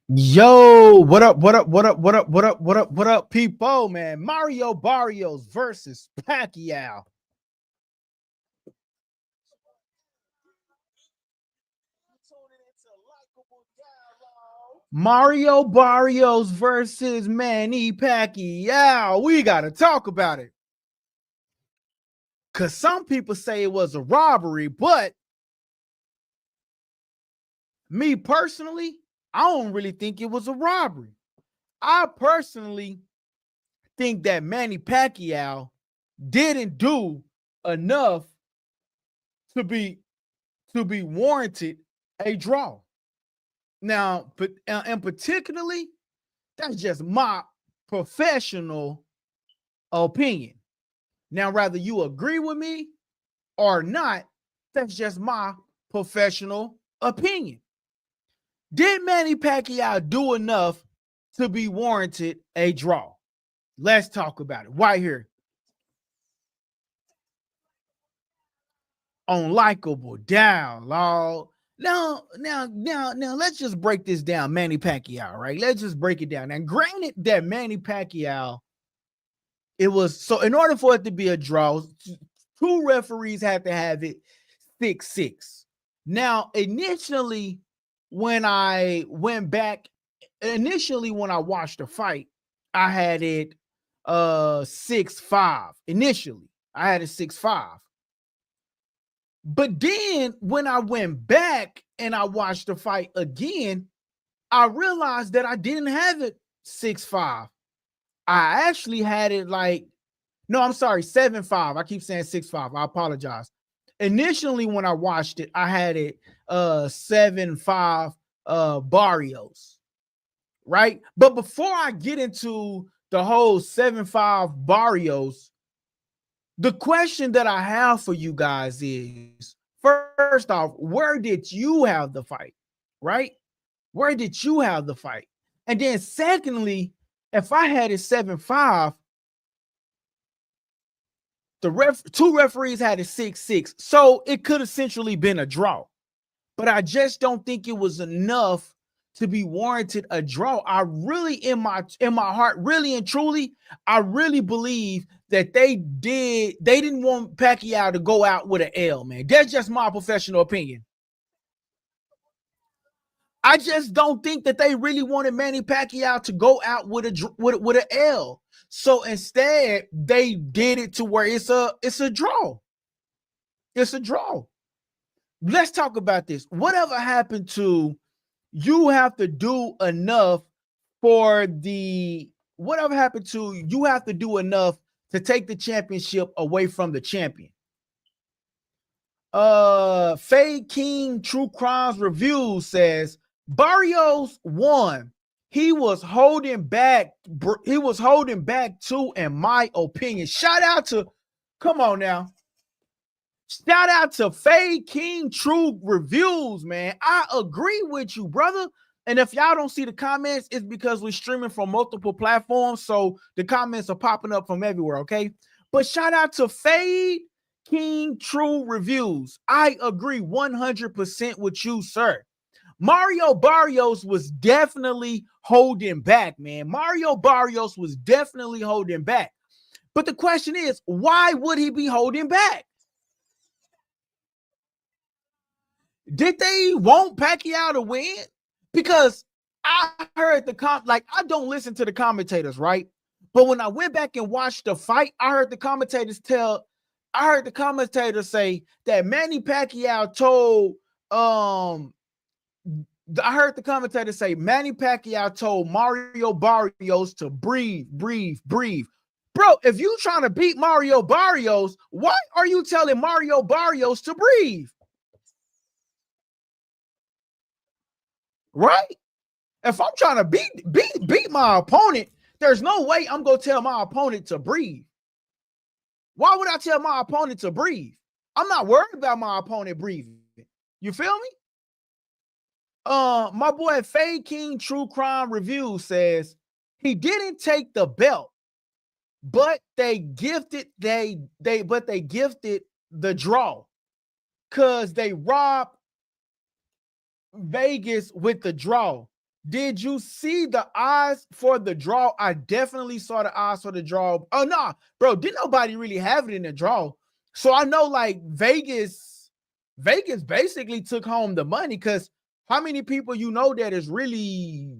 Yo, what up? What up? What up? What up? What up? What up? What up, people, man? Mario Barrios versus Pacquiao. Mario Barrios versus Manny Pacquiao. We got to talk about it. Because some people say it was a robbery, but me personally, I don't really think it was a robbery. I personally think that Manny Pacquiao didn't do enough to be warranted a draw. Now, but and particularly, that's just my professional opinion. Now, whether you agree with me or not, that's just my professional opinion. Did Manny Pacquiao do enough to be warranted a draw? Let's talk about it right here on Likeable Dialogue. Now, let's just break this down. Manny Pacquiao, right? Let's just break it down. Now, granted that Manny Pacquiao, it was so in order for it to be a draw, two referees had to have it 6-6. Now, initially, when I went back, when I watched the fight, I had it 6-5. Initially, I had it 6-5. But then when I went back and I watched the fight again, I realized that I didn't have it 6-5. I actually had it no, I'm sorry, 7-5. I keep saying 6-5. I apologize. Initially, when I watched it, I had it 7-5 Barrios, right? But before I get into the whole 7-5 Barrios, the question that I have for you guys is, first off, where did you have the fight, right? Where did you have the fight? And then secondly, if I had it 7-5, two referees had it 6-6. So it could essentially been a draw. But I just don't think it was enough to be warranted a draw. I really, in my heart, really and truly, I really believe that they didn't want Pacquiao to go out with an L, man. That's just my professional opinion. I just don't think that they really wanted Manny Pacquiao to go out with an L. So instead, they did it to where it's a draw. It's a draw. Let's talk about this. Whatever happened to you have to do enough whatever happened to you have to do enough to take the championship away from the champion. Fade King True Crimes Review says Barrios won. He was holding back too, in my opinion. Come on now. Shout out to Fade King True Reviews, man. I agree with you, brother. And if y'all don't see the comments, it's because we're streaming from multiple platforms. So the comments are popping up from everywhere, okay? But shout out to Fade King True Reviews. I agree 100% with you, sir. Mario Barrios was definitely holding back, man. Mario Barrios was definitely holding back. But the question is, why would he be holding back? Did they want Pacquiao to win? Because I heard I don't listen to the commentators, right? But when I went back and watched the fight, I heard the commentators say that Manny Pacquiao told I heard the commentator say Manny Pacquiao told Mario Barrios to breathe, breathe, breathe. Bro, if you trying to beat Mario Barrios, why are you telling Mario Barrios to breathe? Right? If I'm trying to beat my opponent, there's no way I'm gonna tell my opponent to breathe. Why would I tell my opponent to breathe? I'm not worried about my opponent breathing. You feel me? My boy Fade King True Crime Review says he didn't take the belt, but they gifted the draw because they robbed Vegas with the draw. Did you see the odds for the draw? I definitely saw the odds for the draw. Oh no, bro, didn't nobody really have it in the draw. So I know like Vegas basically took home the money because how many people you know that is really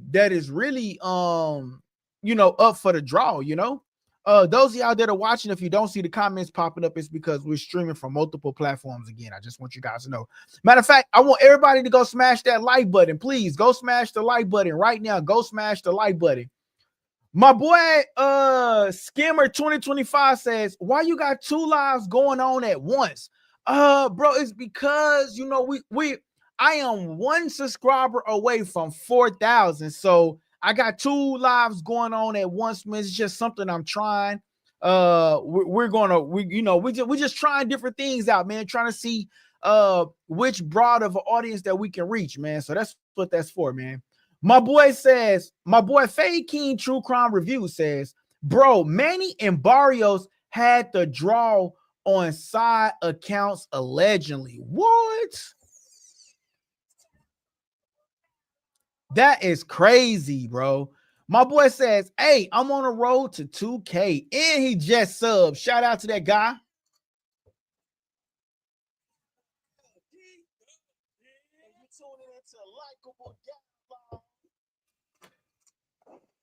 up for the draw, you know? Those of y'all that are watching, if you don't see the comments popping up, it's because we're streaming from multiple platforms again. I just want you guys to know. Matter of fact, I want everybody to go smash that like button. Please go smash the like button right now. Go smash the like button. My boy Skimmer 2025 says, why you got two lives going on at once? Bro, it's because I am one subscriber away from 4,000. So I got two lives going on at once, man. It's just something I'm trying. We're just trying different things out, man. Trying to see which broad of an audience that we can reach, man. So that's what that's for, man. My boy Fade King True Crime Review says, bro, Manny and Barrios had the draw on side accounts allegedly. What? That is crazy, bro. My boy says, hey, I'm on a road to 2K, and he just subbed. Shout out to that guy.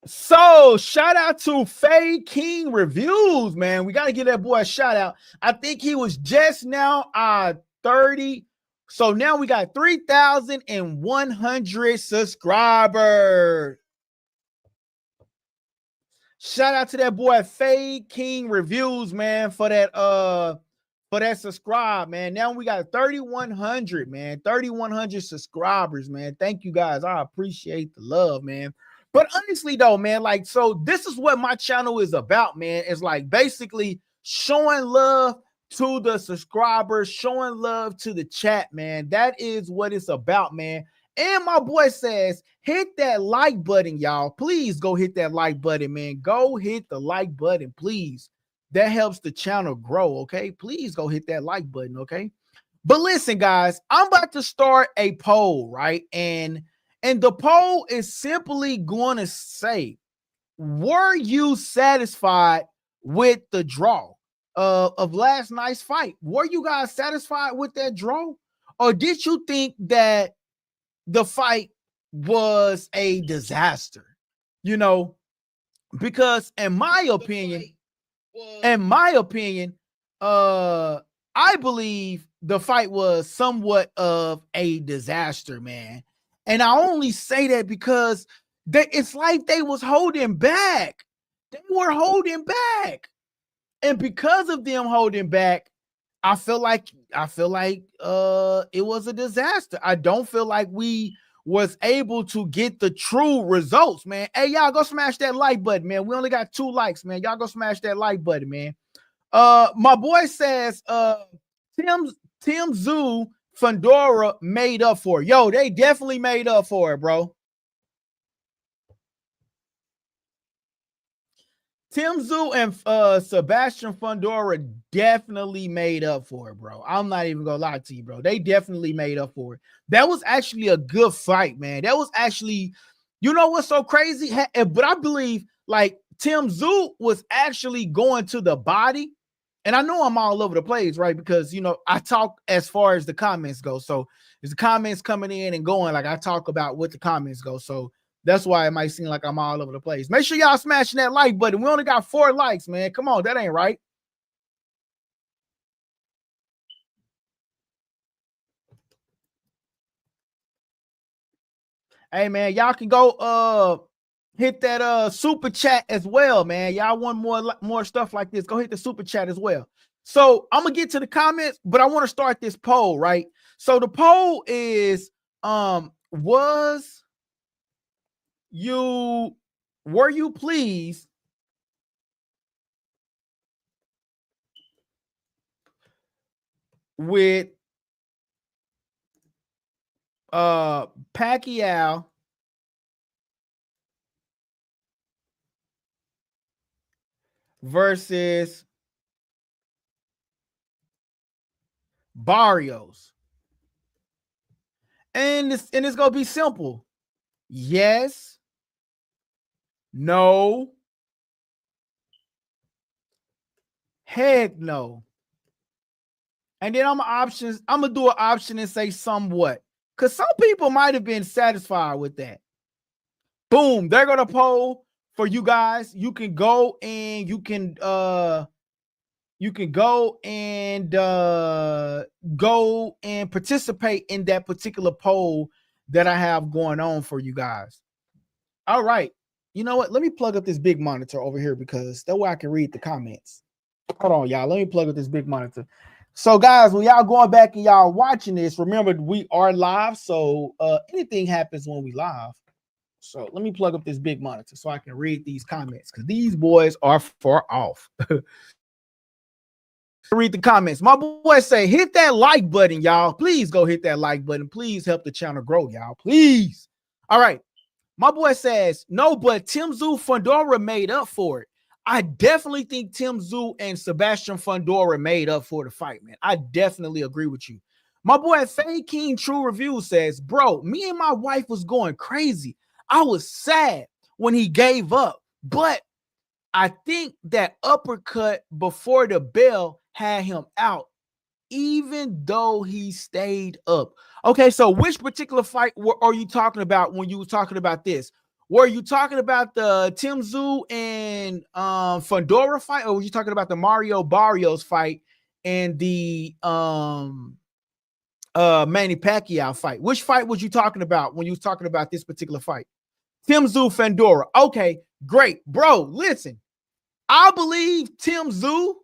So shout out to Fade King Reviews, man. We got to give that boy a shout out. I think he was just now 30. So now we got 3,100 subscribers. Shout out to that boy Fade King Reviews, man, for that subscribe, man. Now we got 3,100, man. 3,100 subscribers, man. Thank you guys. I appreciate the love, man. But honestly, though, man, like, so this is what my channel is about, man. It's like basically showing love to the subscribers, showing love to the chat, man. That is what it's about, man. And my boy says, hit that like button, y'all. Please go hit that like button, man. Go hit the like button, please. That helps the channel grow, okay? Please go hit that like button, okay? But listen, guys, I'm about to start a poll, right? And the poll is simply going to say, were you satisfied with the draw of last night's fight? Were you guys satisfied with that draw? Or did you think that the fight was a disaster? You know, because in my opinion, I believe the fight was somewhat of a disaster, man. And I only say that because it's like they was holding back. They were holding back. And because of them holding back, I feel like it was a disaster. I don't feel like we was able to get the true results, man. Hey, y'all go smash that like button, man. We only got 2 likes, man. Y'all go smash that like button, man. My boy says Tim Tszyu Fundora made up for it. Yo, they definitely made up for it, bro. Tszyu and Sebastian Fundora definitely made up for it, bro. I'm not even gonna lie to you, bro. They definitely made up for it. That was actually a good fight, man. That was actually, you know what's so crazy? But I believe like Tszyu was actually going to the body. And I know I'm all over the place, right? Because I talk as far as the comments go. So as the comments coming in and going, like I talk about what the comments go. So that's why it might seem like I'm all over the place. Make sure y'all smashing that like button. We only got 4 likes, man. Come on, that ain't right. Hey, man, y'all can go hit that super chat as well, man. Y'all want more stuff like this, go hit the super chat as well. So I'm gonna get to the comments, but I want to start this poll, right? So the poll is were you pleased with Pacquiao versus Barrios? And it's gonna be simple. Yes. No. Heck no. And then I'm gonna do an option and say somewhat. Because some people might have been satisfied with that. Boom, they're gonna poll for you guys. You can go and go and participate in that particular poll that I have going on for you guys. All right. You know what? Let me plug up this big monitor over here because that way I can read the comments. Hold on, y'all. Let me plug up this big monitor. So, guys, when y'all going back and y'all watching this, remember we are live. So anything happens when we live. So let me plug up this big monitor so I can read these comments because these boys are far off. Read the comments. My boy say, hit that like button, y'all. Please go hit that like button. Please help the channel grow, y'all. Please. All right. My boy says, no, but Tszyu Fundora made up for it. I definitely think Tszyu and Sebastian Fundora made up for the fight, man. I definitely agree with you. My boy Faye King True Review says, bro, me and my wife was going crazy. I was sad when he gave up, but I think that uppercut before the bell had him out, even though he stayed up. Okay, so which particular fight are you talking about when you were talking about this? Were you talking about the Tszyu and Fundora fight, or were you talking about the Mario Barrios fight and the Manny Pacquiao fight? Which fight was you talking about when you was talking about this particular fight? Tszyu Fundora. Okay, great. Bro, listen. I believe Tszyu.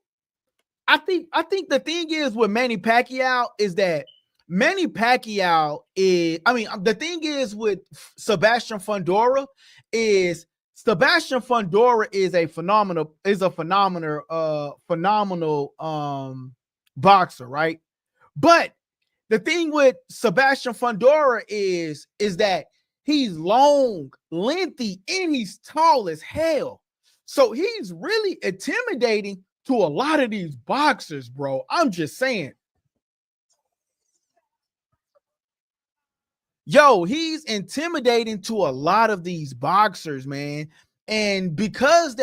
I think the thing is with Manny Pacquiao is that Manny Pacquiao is, I mean, the thing is with Sebastian Fundora is Sebastian Fundora is a phenomenal boxer, right? But the thing with Sebastian Fundora is that he's long, lengthy, and he's tall as hell. So he's really intimidating to a lot of these boxers, bro. I'm just saying. Yo, he's intimidating to a lot of these boxers, man. And because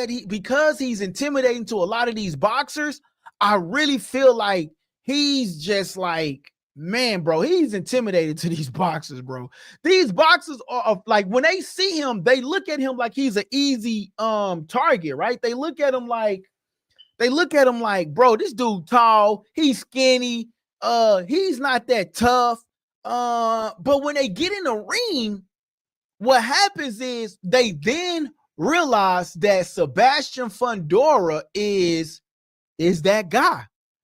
he's intimidating to a lot of these boxers, I really feel like he's just like, man, bro, he's intimidated to these boxers, bro. These boxers are like, when they see him, they look at him like he's an easy target, right? They look at him like, bro, this dude tall, he's skinny, he's not that tough. But when they get in the ring, what happens is they then realize that Sebastian Fundora is that guy.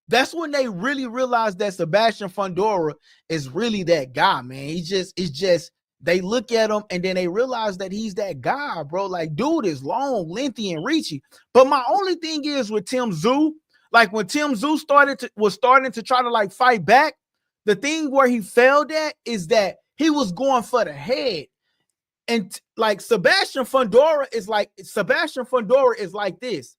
That's when they really realize that Sebastian Fundora is really that guy, man. It's just they look at him and then they realize that he's that guy, bro. Like, dude is long, lengthy, and reachy. But my only thing is with Tszyu, like when Tszyu was starting to try to like fight back, the thing where he failed at is that he was going for the head. And like Sebastian Fundora is like this.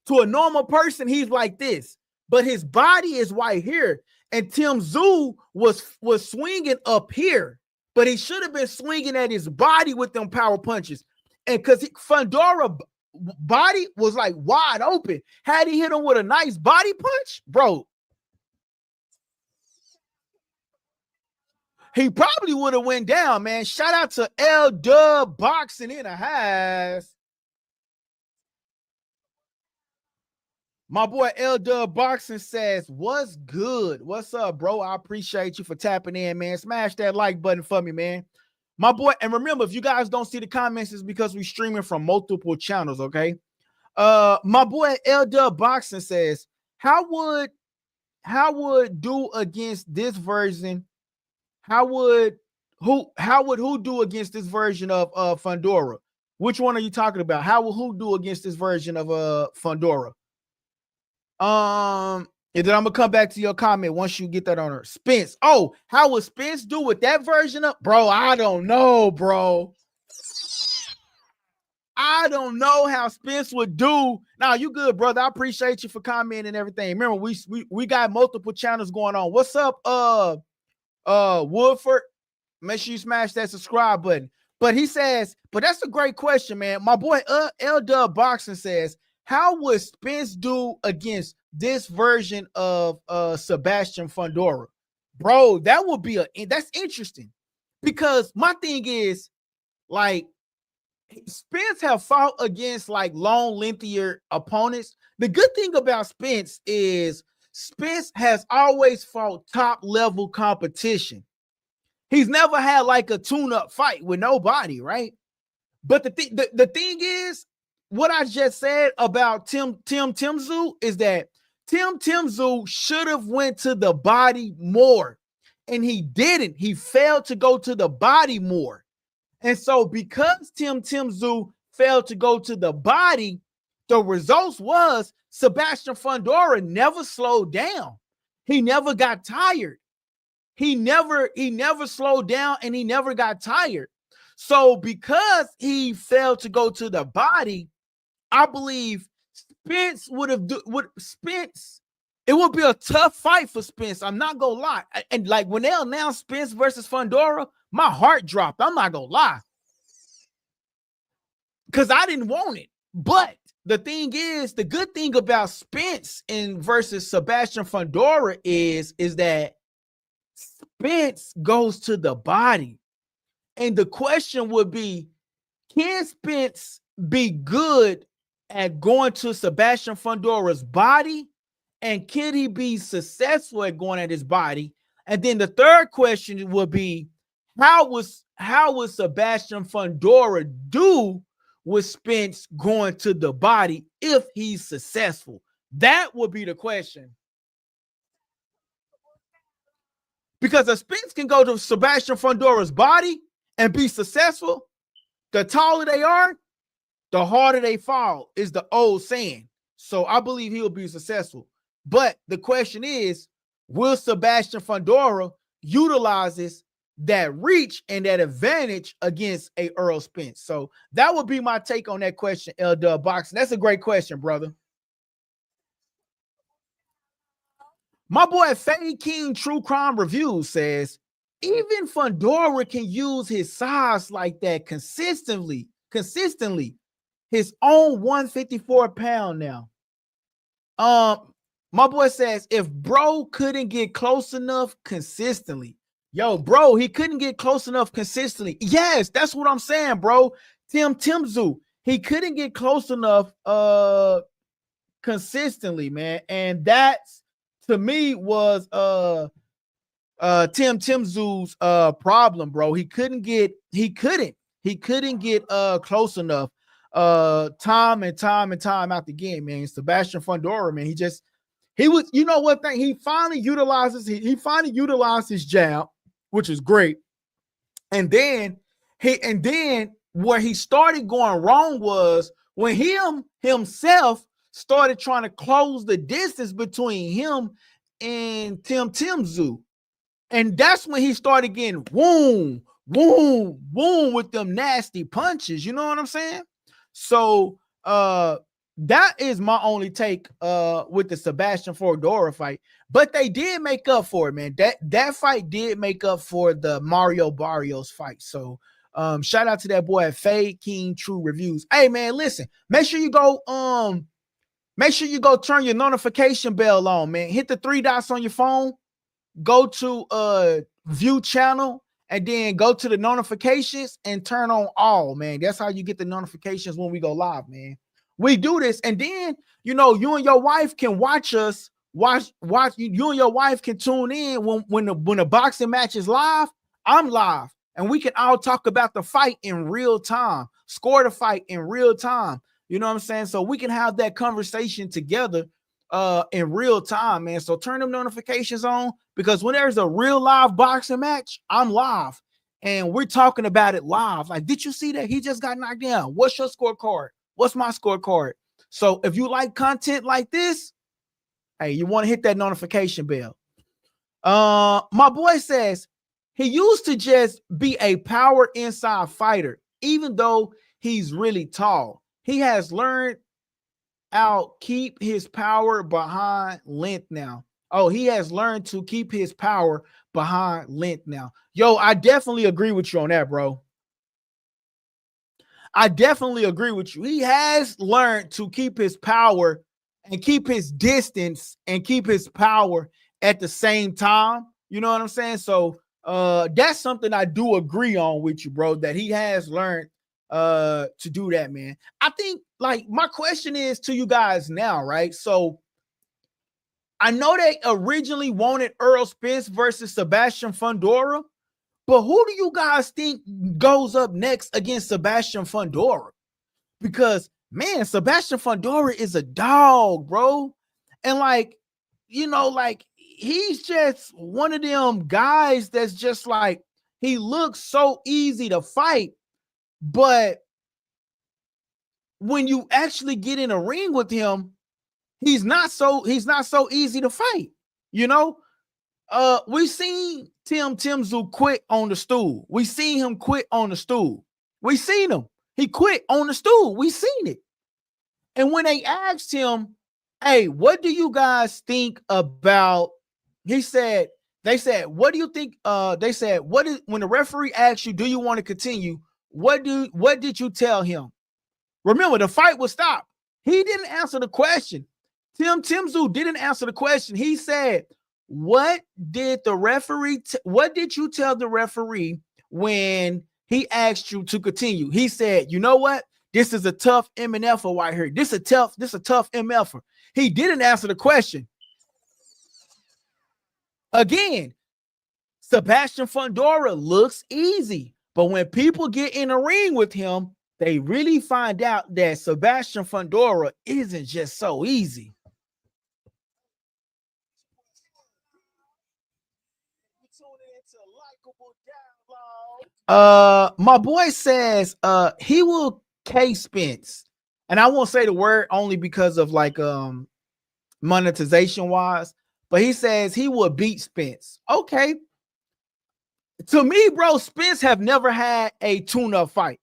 To a normal person, he's like this, but his body is right here. And Tszyu was swinging up here, but he should have been swinging at his body with them power punches. And because Fundora body was like wide open, had he hit him with a nice body punch, bro, he probably would have went down, man. Shout out to L Dub Boxing in the house. My boy L Dub Boxing says, what's good? What's up, bro? I appreciate you for tapping in, man. Smash that like button for me, man. My boy, and remember, if you guys don't see the comments, it's because we're streaming from multiple channels, okay? My boy L Dub Boxing says, how would do against this version? How would who do against this version of Fundora? Which one are you talking about? How will who do against this version of Fundora? And then I'm gonna come back to your comment once you get that on her. Spence. Oh, how would Spence do with that version of, bro? I don't know, bro. I don't know how Spence would do. Now, you good, brother. I appreciate you for commenting and everything. Remember, we got multiple channels going on. What's up, Woodford? Make sure you smash that subscribe button. But he says, but that's a great question, man. My boy L Dub Boxing says, how would Spence do against this version of Sebastian Fundora? Bro, that would be that's interesting. Because my thing is, like, Spence have fought against like long, lengthier opponents. The good thing about Spence is Spence has always fought top level competition. He's never had like a tune-up fight with nobody, right? But the thing is, what I just said about Tim Tszyu is that Tim Tszyu should have went to the body more, and he didn't. He failed to go to the body more. And so because Tim Tszyu failed to go to the body, the results was Sebastian Fundora never slowed down. He never got tired. He never slowed down, and he never got tired. So because he failed to go to the body, I believe Spence it would be a tough fight for Spence. I'm not gonna lie. And like when they announced Spence versus Fundora, my heart dropped. I'm not gonna lie. Because I didn't want it. But the thing is, the good thing about Spence versus Sebastian Fundora is that Spence goes to the body. And the question would be, can Spence be good at going to Sebastian Fundora's body? And can he be successful at going at his body? And then the third question would be, how would Sebastian Fundora do with Spence going to the body if he's successful? That would be the question. Because if Spence can go to Sebastian Fundora's body and be successful, the taller they are, the harder they fall, is the old saying. So I believe he'll be successful. But the question is, will Sebastian Fundora utilizes that reach and that advantage against a Earl Spence? So that would be my take on that question, L Dub Boxing. That's a great question, brother. My boy Fade King True Crime Review says, even Fundora can use his size like that consistently. His own 154-pound now. My boy says, if bro couldn't get close enough consistently. Yo, bro, he couldn't get close enough consistently. Yes, that's what I'm saying, bro. Tim Tszyu, he couldn't get close enough consistently, man. And that's, to me, was Tim Tszyu's problem, bro. He couldn't get close enough time and time out the game, man. Sebastian Fundora, man, he was, you know what thing, he finally utilized his jab, which is great. And then where he started going wrong was when himself started trying to close the distance between him and Tim Tszyu. And that's when he started getting boom with them nasty punches. You know what I'm saying? So that is my only take with the Sebastian Fundora fight. But they did make up for it, man. That fight did make up for the Mario Barrios fight. So shout out to that boy at Fade King True Reviews. Hey man, listen, make sure you go turn your notification bell on, man. Hit the 3 dots on your phone, go to view channel, and then go to the notifications and turn on all, man. That's how you get the notifications when we go live, man. We do this, and then you and your wife can watch us. You and your wife can tune in when the boxing match is live. I'm live, and we can all talk about the fight in real time, score the fight in real time. You know what I'm saying? So we can have that conversation together in real time, man. So turn them notifications on, because when there's a real live boxing match, I'm live and we're talking about it live. Like, did you see that he just got knocked down? What's your scorecard? What's my scorecard? So if you like content like this, hey, you want to hit that notification bell. My boy says he used to just be a power inside fighter, even though he's really tall. He has learned out keep his power behind length now. Oh, he has learned to keep his power behind length now. Yo, I definitely agree with you on that, bro. I definitely agree with you. He has learned to keep his power and keep his distance and keep his power at the same time. You know what I'm saying? So that's something I do agree on with you, bro, that he has learned to do that, man. I think, like, my question is to you guys now, right? So I know they originally wanted Errol Spence versus Sebastian Fundora, but who do you guys think goes up next against Sebastian Fundora? Because, man, Sebastian Fundora is a dog, bro. And, like, you know, like, he's just one of them guys that's just like, he looks so easy to fight, but when you actually get in a ring with him, he's not so easy to fight. You know, we seen Tszyu quit on the stool. We seen him quit on the stool. We seen him. He quit on the stool. We seen it. And when they asked him, hey, what do you guys think about, they said, what do you think? They said, when the referee asked you, do you want to continue? What did you tell him? Remember, the fight was stopped. He didn't answer the question. Tszyu didn't answer the question. He said, what did you tell the referee when he asked you to continue? He said, you know what? This is a tough MFer right here. This is a tough MFer. He didn't answer the question. Again, Sebastian Fundora looks easy, but when people get in a ring with him, they really find out that Sebastian Fundora isn't just so easy. My boy says he will K Spence, and I won't say the word only because of like monetization wise, but he says he will beat Spence. Okay, to me, bro, Spence have never had a tune-up fight,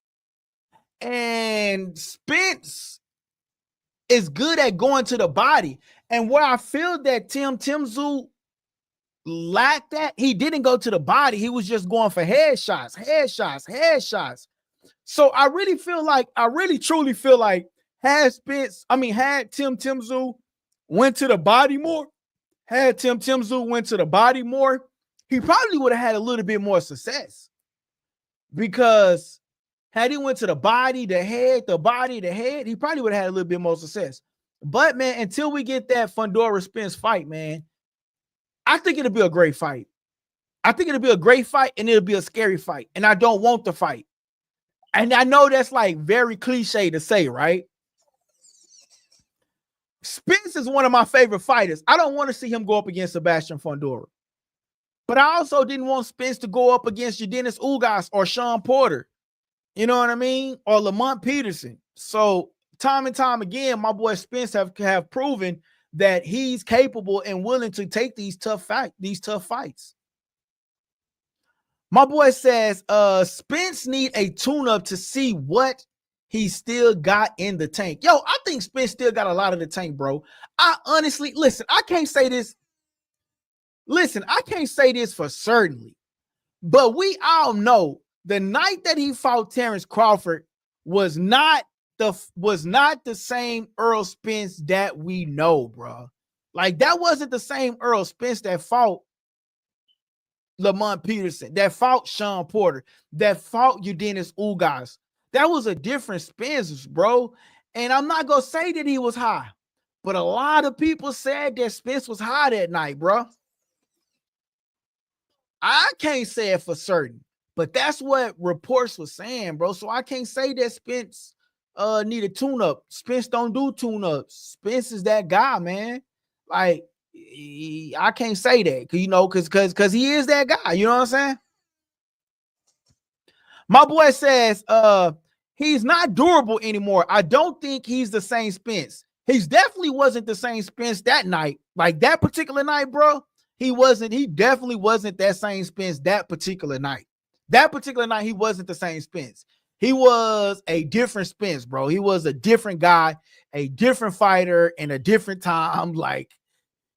and Spence is good at going to the body. And where I feel that Tszyu lacked that, he didn't go to the body. He was just going for headshots. So I really truly feel like had Tszyu went to the body more, he probably would have had a little bit more success. Because had he went to the body, the head, he probably would have had a little bit more success. But, man, until we get that Fundora Spence fight, man, I think it'll be a great fight. And it'll be a scary fight. And I don't want the fight. And I know that's like very cliche to say, right? Spence is one of my favorite fighters. I don't want to see him go up against Sebastian Fundora. But I also didn't want Spence to go up against Dennis Ugas or Sean Porter. You know what I mean? Or Lamont Peterson. So time and time again, my boy Spence have proven that he's capable and willing to take these tough fights. My boy says Spence need a tune-up to see what he still got in the tank. Yo, I think Spence still got a lot in the tank, bro. I honestly, I can't say this for certainly, but we all know the night that he fought Terrence Crawford was not the same Errol Spence that we know, bro. Like, that wasn't the same Errol Spence that fought Lamont Peterson, that fought Sean Porter, that fought Dennis Ugas. That was a different Spence, bro. And I'm not gonna say that he was high, but a lot of people said that Spence was high that night, bro. I can't say it for certain, but that's what reports were saying, bro. So I can't say that Spence need a tune-up. Spence don't do tune-ups. Spence is that guy, man. Like, I can't say that, because he is that guy. You know what I'm saying? My boy says he's not durable anymore. I don't think he's the same Spence. He definitely wasn't the same Spence that night. Like, that particular night, bro, he definitely wasn't that same Spence that particular night. That particular night, he wasn't the same Spence. He was a different Spence, bro. He was a different guy, a different fighter, and a different time. Like,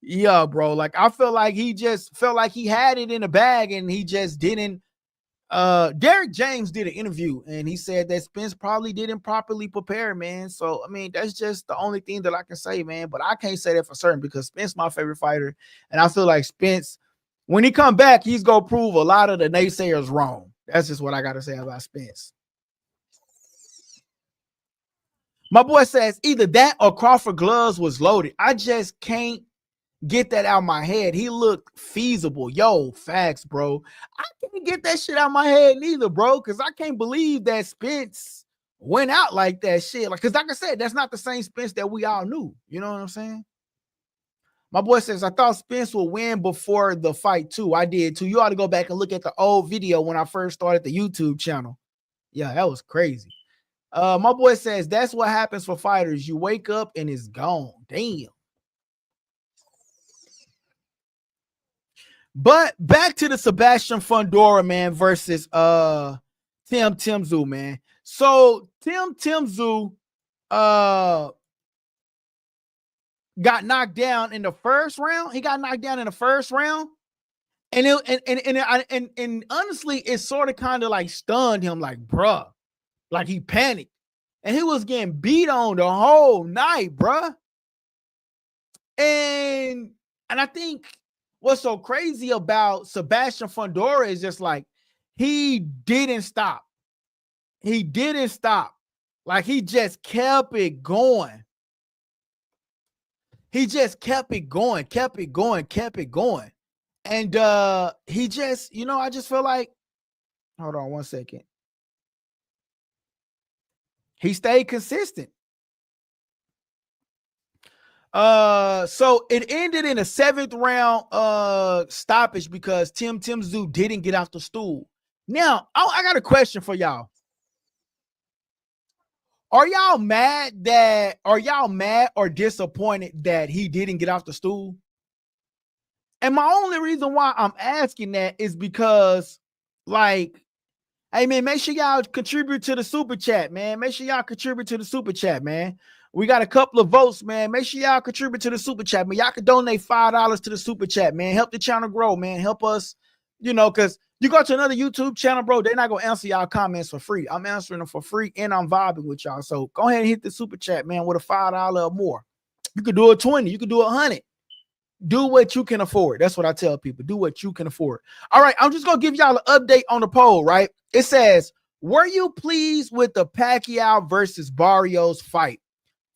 yeah, bro. Like, I felt like he just felt like he had it in the bag, and he just didn't Derek James did an interview and he said that Spence probably didn't properly prepare, man. So I mean, that's just the only thing that I can say, man. But I can't say that for certain because Spence my favorite fighter, and I feel like Spence, when he come back, he's gonna prove a lot of the naysayers wrong. That's just what I gotta say about Spence. My boy says either that or Crawford gloves was loaded. I just can't get that out of my head. He looked feasible. Yo, facts, bro. I can't get that shit out of my head neither, bro, because I can't believe that Spence went out like that shit. Like, because like I said, that's not the same Spence that we all knew. You know what I'm saying? My boy says, I thought Spence would win before the fight, too. I did, too. You ought to go back and look at the old video when I first started the YouTube channel. Yeah, that was crazy. My boy says, that's what happens for fighters. You wake up and it's gone. Damn. But back to the Sebastian Fundora, man, versus Tszyu, man. So Tszyu got knocked down in the first round. He got knocked down in the first round. And honestly, it sort of kind of like stunned him, like, bruh. Like he panicked. And he was getting beat on the whole night, bruh. And I think what's so crazy about Sebastian Fundora is just like he didn't stop. He didn't stop. Like he just kept it going. He just kept it going, kept it going, kept it going. And he just, you know, I just feel like, hold on one second. He stayed consistent. So it ended in a 7th round stoppage because Tszyu didn't get off the stool. Now, I got a question for y'all. Are y'all mad or disappointed that he didn't get off the stool? And my only reason why I'm asking that is because, like, hey man, make sure y'all contribute to the super chat, man. Make sure y'all contribute to the super chat, man. We got a couple of votes, man. Make sure y'all contribute to the super chat, man. Y'all can donate $5 to the super chat, man. Help the channel grow, man. Help us, you know, because you go to another YouTube channel, bro, they're not going to answer y'all comments for free. I'm answering them for free, and I'm vibing with y'all. So go ahead and hit the super chat, man, with a $5 or more. You could do a 20. You could do 100. Do what you can afford. That's what I tell people. Do what you can afford. All right, I'm just going to give y'all an update on the poll, right? It says, were you pleased with the Pacquiao versus Barrios fight?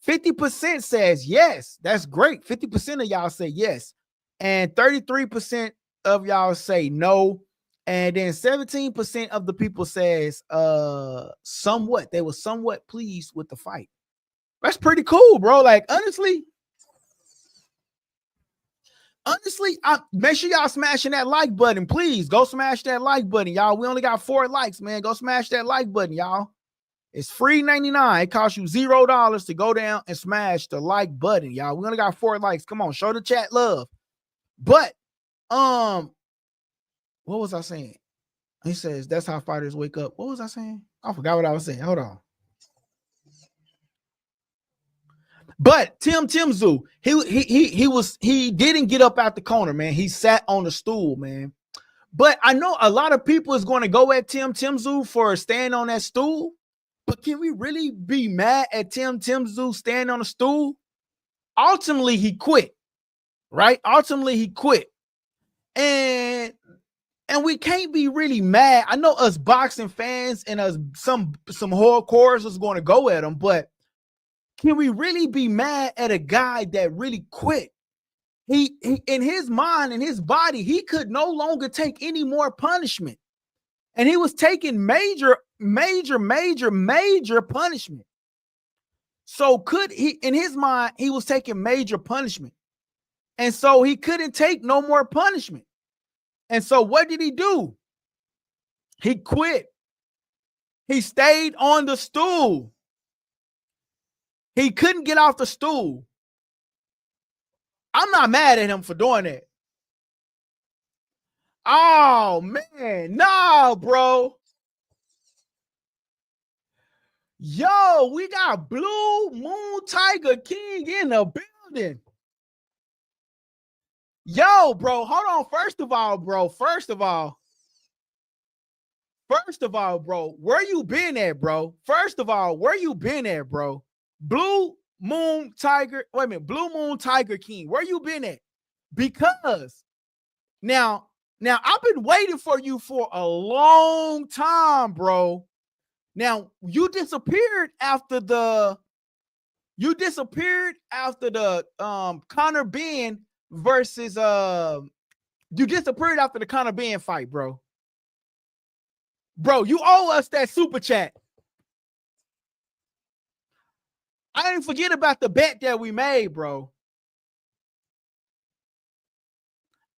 50% says yes. That's great. 50% of y'all say yes. And 33% of y'all say no. And then 17% of the people says somewhat. They were somewhat pleased with the fight. That's pretty cool, bro. Like, honestly, make sure y'all smashing that like button. Please go smash that like button, y'all. We only got 4 likes, man. Go smash that like button, y'all. It's free 99. It costs you $0 to go down and smash the like button, y'all. We only got 4 likes. Come on, show the chat love. But what was I saying? He says that's how fighters wake up. What was I saying? I forgot what I was saying. Hold on. But Tszyu, he didn't get up out the corner, man. He sat on the stool, man. But I know a lot of people is going to go at Tszyu for staying on that stool. But can we really be mad at Tszyu standing on the stool? Ultimately, he quit, right? Ultimately, he quit. And we can't be really mad. I know us boxing fans and us some hardcores is going to go at him, but can we really be mad at a guy that really quit? He in his mind, in his body, he could no longer take any more punishment. And he was taking major punishment. So could he, in his mind, he was taking major punishment. And so he couldn't take no more punishment. And so what did he do? He quit. He stayed on the stool. He couldn't get off the stool. I'm not mad at him for doing that. Oh, man. No, bro. Yo, we got Blue Moon Tiger King in the building. Yo, bro, hold on. First of all, First of all, bro, where you been at, bro? First of all, where you been at, bro? Blue Moon Tiger, wait a minute, Blue Moon Tiger King, where you been at? Because now I've been waiting for you for a long time, bro. Now you disappeared after the Conor Ben versus you disappeared after the Conor Ben fight, bro. Bro, you owe us that super chat. I didn't forget about the bet that we made, bro.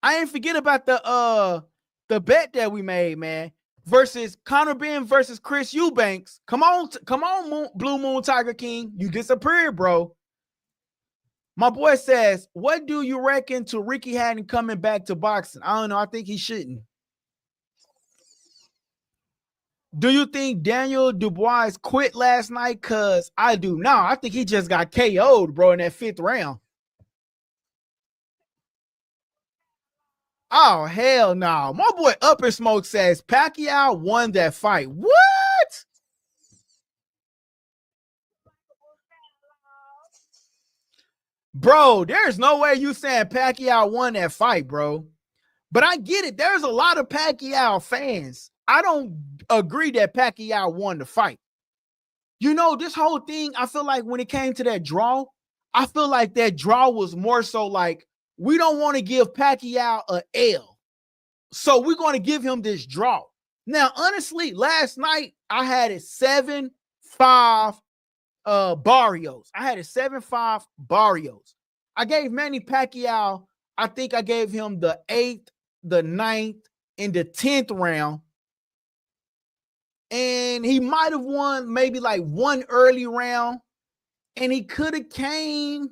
I didn't forget about the bet that we made, man. Versus Conor Ben versus Chris Eubanks. Come on, Blue Moon Tiger King. You disappeared, bro. My boy says, what do you reckon to Ricky Hatton coming back to boxing? I don't know. I think he shouldn't. Do you think Daniel Dubois quit last night? Because I do not. I think he just got KO'd, bro, in that 5th round. Oh, hell no. My boy Up in Smoke says Pacquiao won that fight. What? Bro, there's no way you saying Pacquiao won that fight, bro. But I get it. There's a lot of Pacquiao fans. I don't agree that Pacquiao won the fight. You know, this whole thing, I feel like when it came to that draw, I feel like that draw was more so like, we don't want to give Pacquiao an L. So we're going to give him this draw. Now, honestly, last night, I had it 7-5 Barrios. I had it 7-5 Barrios. I gave Manny Pacquiao, I think I gave him the 8th, the 9th, and the 10th round. And he might have won maybe like one early round. And he could have came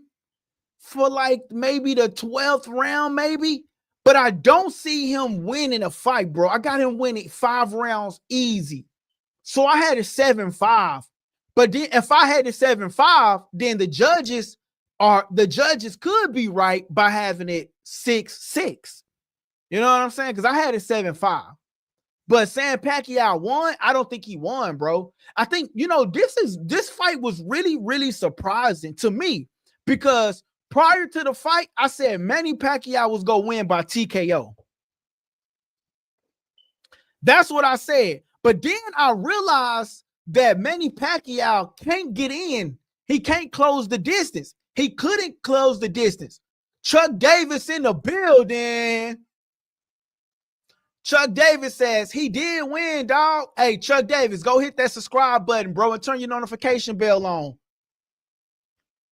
for like maybe the 12th round, maybe. But I don't see him winning a fight, bro. I got him winning 5 rounds easy. So I had it 7-5. But then if I had it 7-5, then the judges could be right by having it 6-6. You know what I'm saying? Because I had it 7-5. But saying Pacquiao won, I don't think he won, bro. I think, you know, this fight was really, really surprising to me because prior to the fight, I said Manny Pacquiao was going to win by TKO. That's what I said. But then I realized that Manny Pacquiao can't get in. He can't close the distance. He couldn't close the distance. Chuck Davis in the building. Chuck Davis says he did win, dog. Hey, Chuck Davis, go hit that subscribe button, bro, and turn your notification bell on.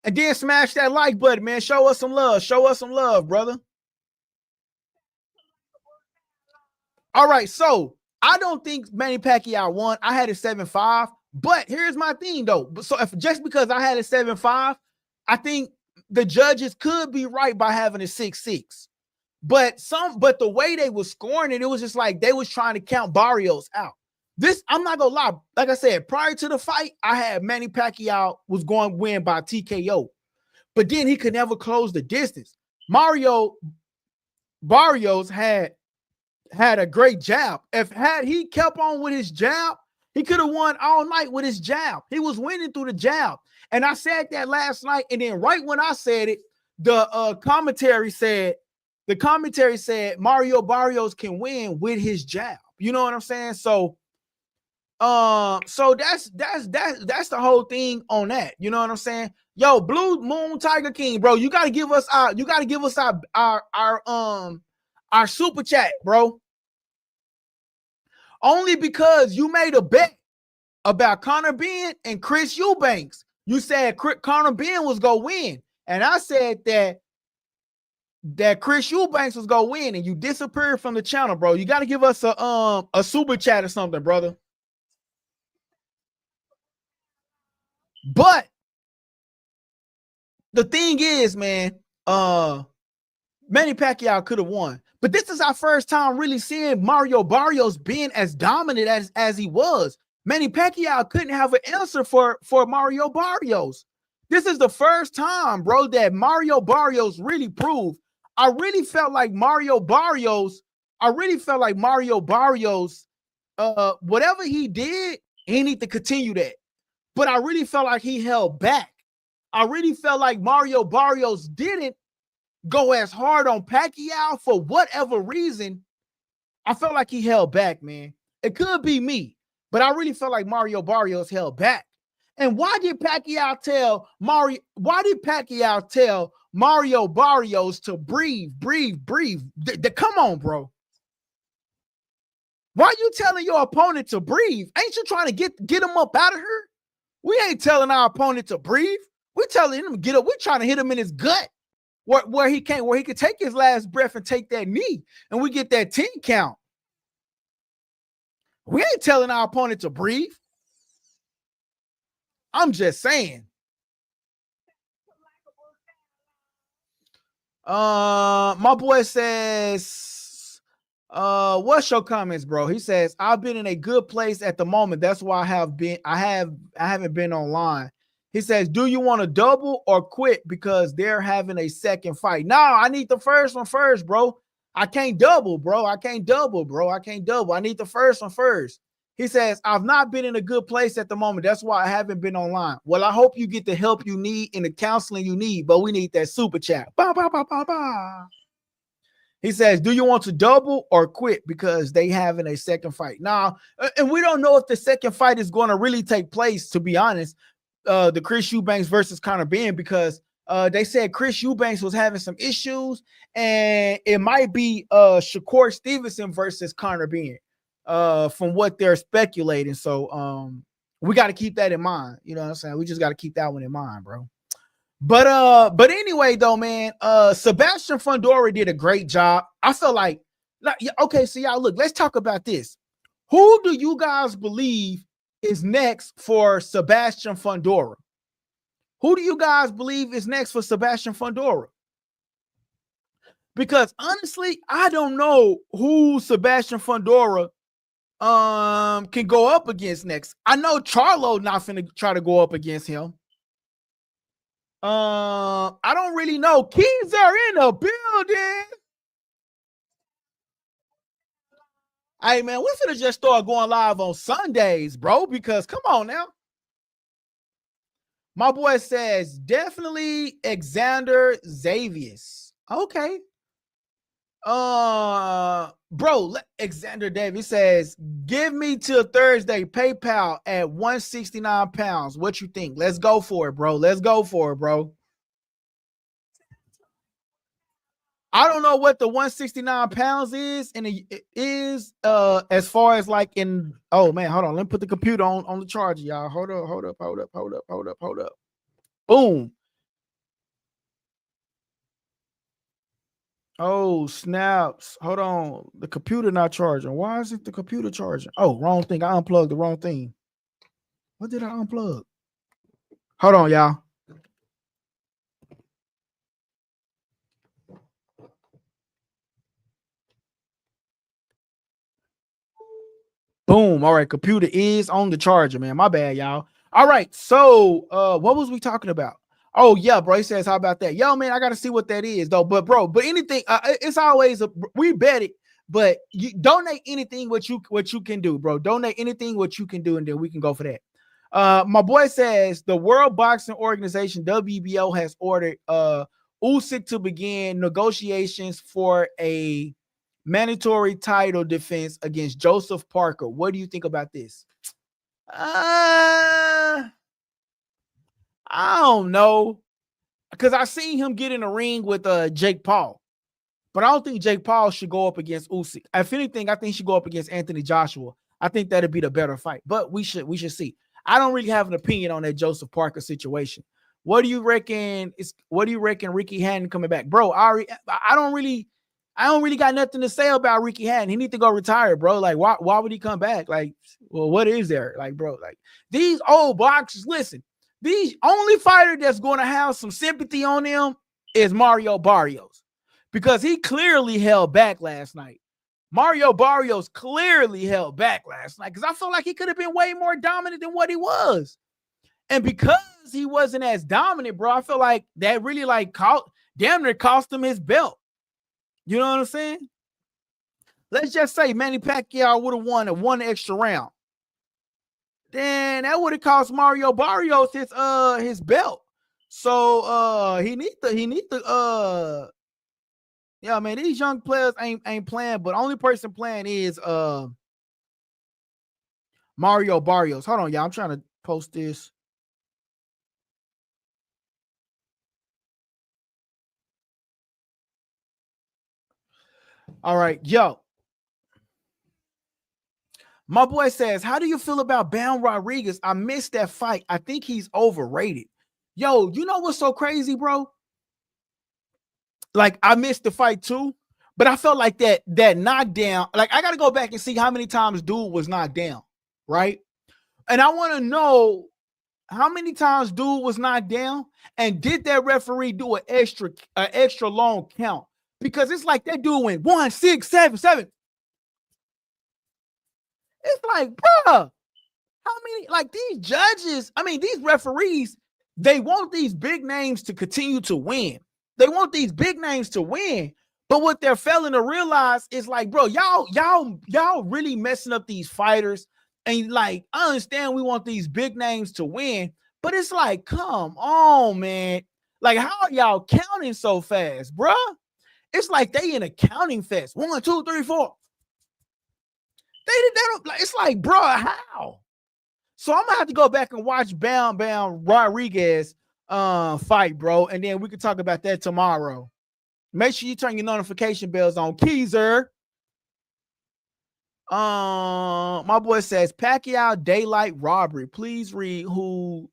And then smash that like button, man. Show us some love. Show us some love, brother. All right, so I don't think Manny Pacquiao won. I had it 7-5. But here's my thing, though. So if just because I had it 7-5, I think the judges could be right by having a 6-6. But the way they was scoring it, it was just like they was trying to count Barrios out. I'm not gonna lie. Like I said, prior to the fight, I had Manny Pacquiao was going to win by TKO, but then he could never close the distance. Barrios had a great jab. Had he kept on with his jab, he could have won all night with his jab. He was winning through the jab, and I said that last night. And then right when I said it, the commentary said Mario Barrios can win with his jab. You know what I'm saying? So that's the whole thing on that. You know what I'm saying? Yo, Blue Moon Tiger King, bro, you gotta give us our super chat, bro. Only because you made a bet about Conor Ben and Chris Eubanks. You said Conor Ben was gonna win, and I said that Chris Eubanks was gonna win, and you disappeared from the channel, bro. You got to give us a super chat or something, brother. But the thing is, man, Manny Pacquiao could have won. But this is our first time really seeing Mario Barrios being as dominant as he was. Manny Pacquiao couldn't have an answer for Mario Barrios. This is the first time, bro, that Mario Barrios really proved. I really felt like Mario Barrios whatever he did, he need to continue that. But I really felt like he held back. I really felt like Mario Barrios didn't go as hard on Pacquiao for whatever reason. I felt like he held back, man. It could be me, but I really felt like Mario Barrios held back. And why did Pacquiao tell Mario? Why did Pacquiao tell Mario Barrios to breathe? Come on, bro. Why are you telling your opponent to breathe? Ain't you trying to get him up out of here? We ain't telling our opponent to breathe. We telling him to get up. We're trying to hit him in his gut where he can't, where he could take his last breath and take that knee, and we get that 10 count. We ain't telling our opponent to breathe. I'm just saying. My boy says, what's your comments, bro? He says, I've been in a good place at the moment. That's why I haven't been online. He says, do you want to double or quit because they're having a second fight? No, I need the first one first, bro. I can't double, bro. I need the first one first. He says, I've not been in a good place at the moment. That's why I haven't been online. Well, I hope you get the help you need and the counseling you need, but we need that super chat. Bah, bah, bah, bah, bah. He says, do you want to double or quit because they having a second fight? Now, and we don't know if the second fight is going to really take place, to be honest, the Chris Eubanks versus Conor Benn, because they said Chris Eubanks was having some issues, and it might be Shakur Stevenson versus Conor Benn, from what they're speculating. So we got to keep that in mind. You know what I'm saying? We just got to keep that one in mind, bro. But anyway, though, man, Sebastian Fundora did a great job. I feel like okay, so y'all look, let's talk about this. Who do you guys believe is next for Sebastian Fundora? Who do you guys believe is next for Sebastian Fundora? Because honestly, I don't know who Sebastian Fundora can go up against next. I know Charlo not finna try to go up against him. I don't really know. Keys are in the building. Hey, man, we finna just start going live on Sundays, bro, because come on now. My boy says, definitely Xander Xavius. Okay. Bro, Xander Davis says, give me till Thursday PayPal at 169 pounds. What you think? Let's go for it, bro. Let's go for it, bro. I don't know what the 169 pounds is, and it is as far as like in, oh man, hold on. Let me put the computer on the charger, y'all. Hold up. Boom. Oh, snaps. Hold on. The computer not charging. Why isn't the computer charging? Oh, wrong thing. I unplugged the wrong thing. What did I unplug? Hold on, y'all. Boom. All right. Computer is on the charger, man. My bad, y'all. All right. So what was we talking about? Oh, yeah, bro. He says, how about that? Yo, man, I gotta see what that is, though. But bro, anything, it's always we bet it, but you donate anything what you can do, bro. Donate anything what you can do, and then we can go for that. My boy says the World Boxing Organization, WBO, has ordered Usyk to begin negotiations for a mandatory title defense against Joseph Parker. What do you think about this? I don't know, because I seen him get in a ring with Jake Paul, but I don't think Jake Paul should go up against Usyk. If anything, I think he should go up against Anthony Joshua. I think that'd be the better fight, but we should see. I don't really have an opinion on that Joseph Parker situation. What do you reckon? What do you reckon Ricky Hatton coming back, bro? I don't really got nothing to say about Ricky Hatton. He need to go retire, bro. Like, why would he come back? Like, well, what is there? Like, bro, like these old boxers, listen, the only fighter that's going to have some sympathy on them is Mario Barrios, because he clearly held back last night. Mario Barrios clearly held back last night, because I felt like he could have been way more dominant than what he was. And because he wasn't as dominant, bro, I feel like that really like damn near cost him his belt. You know what I'm saying? let's just say Manny Pacquiao would have won a one extra round, then that would have cost Mario Barrios his belt. So he need to yeah, man, these young players ain't playing, but only person playing is Mario Barrios. Hold on, y'all. I'm trying to post this. All right, yo. My boy says, how do you feel about Bam Rodriguez? I missed that fight. I think he's overrated. Yo, you know what's so crazy, bro? Like, I missed the fight too, but I felt like that knockdown. Like, I got to go back and see how many times dude was knocked down, right? And I want to know how many times dude was knocked down, and did that referee do an extra long count? Because it's like that dude went 1, 6, 7, 7. It's like, bruh, how many, like these judges, I mean, these referees, they want these big names to continue to win. They want these big names to win. But what they're failing to realize is like, bro, y'all really messing up these fighters. And like, I understand we want these big names to win, but it's like, come on, man. Like, how are y'all counting so fast, bruh? It's like they in a counting fest. 1, 2, 3, 4. They don't, like, it's like, bro, how? So I'm gonna have to go back and watch Bam Rodriguez fight, bro, and then we can talk about that tomorrow. Make sure you turn your notification bells on, Keezer. My boy says Pacquiao daylight robbery. Please read who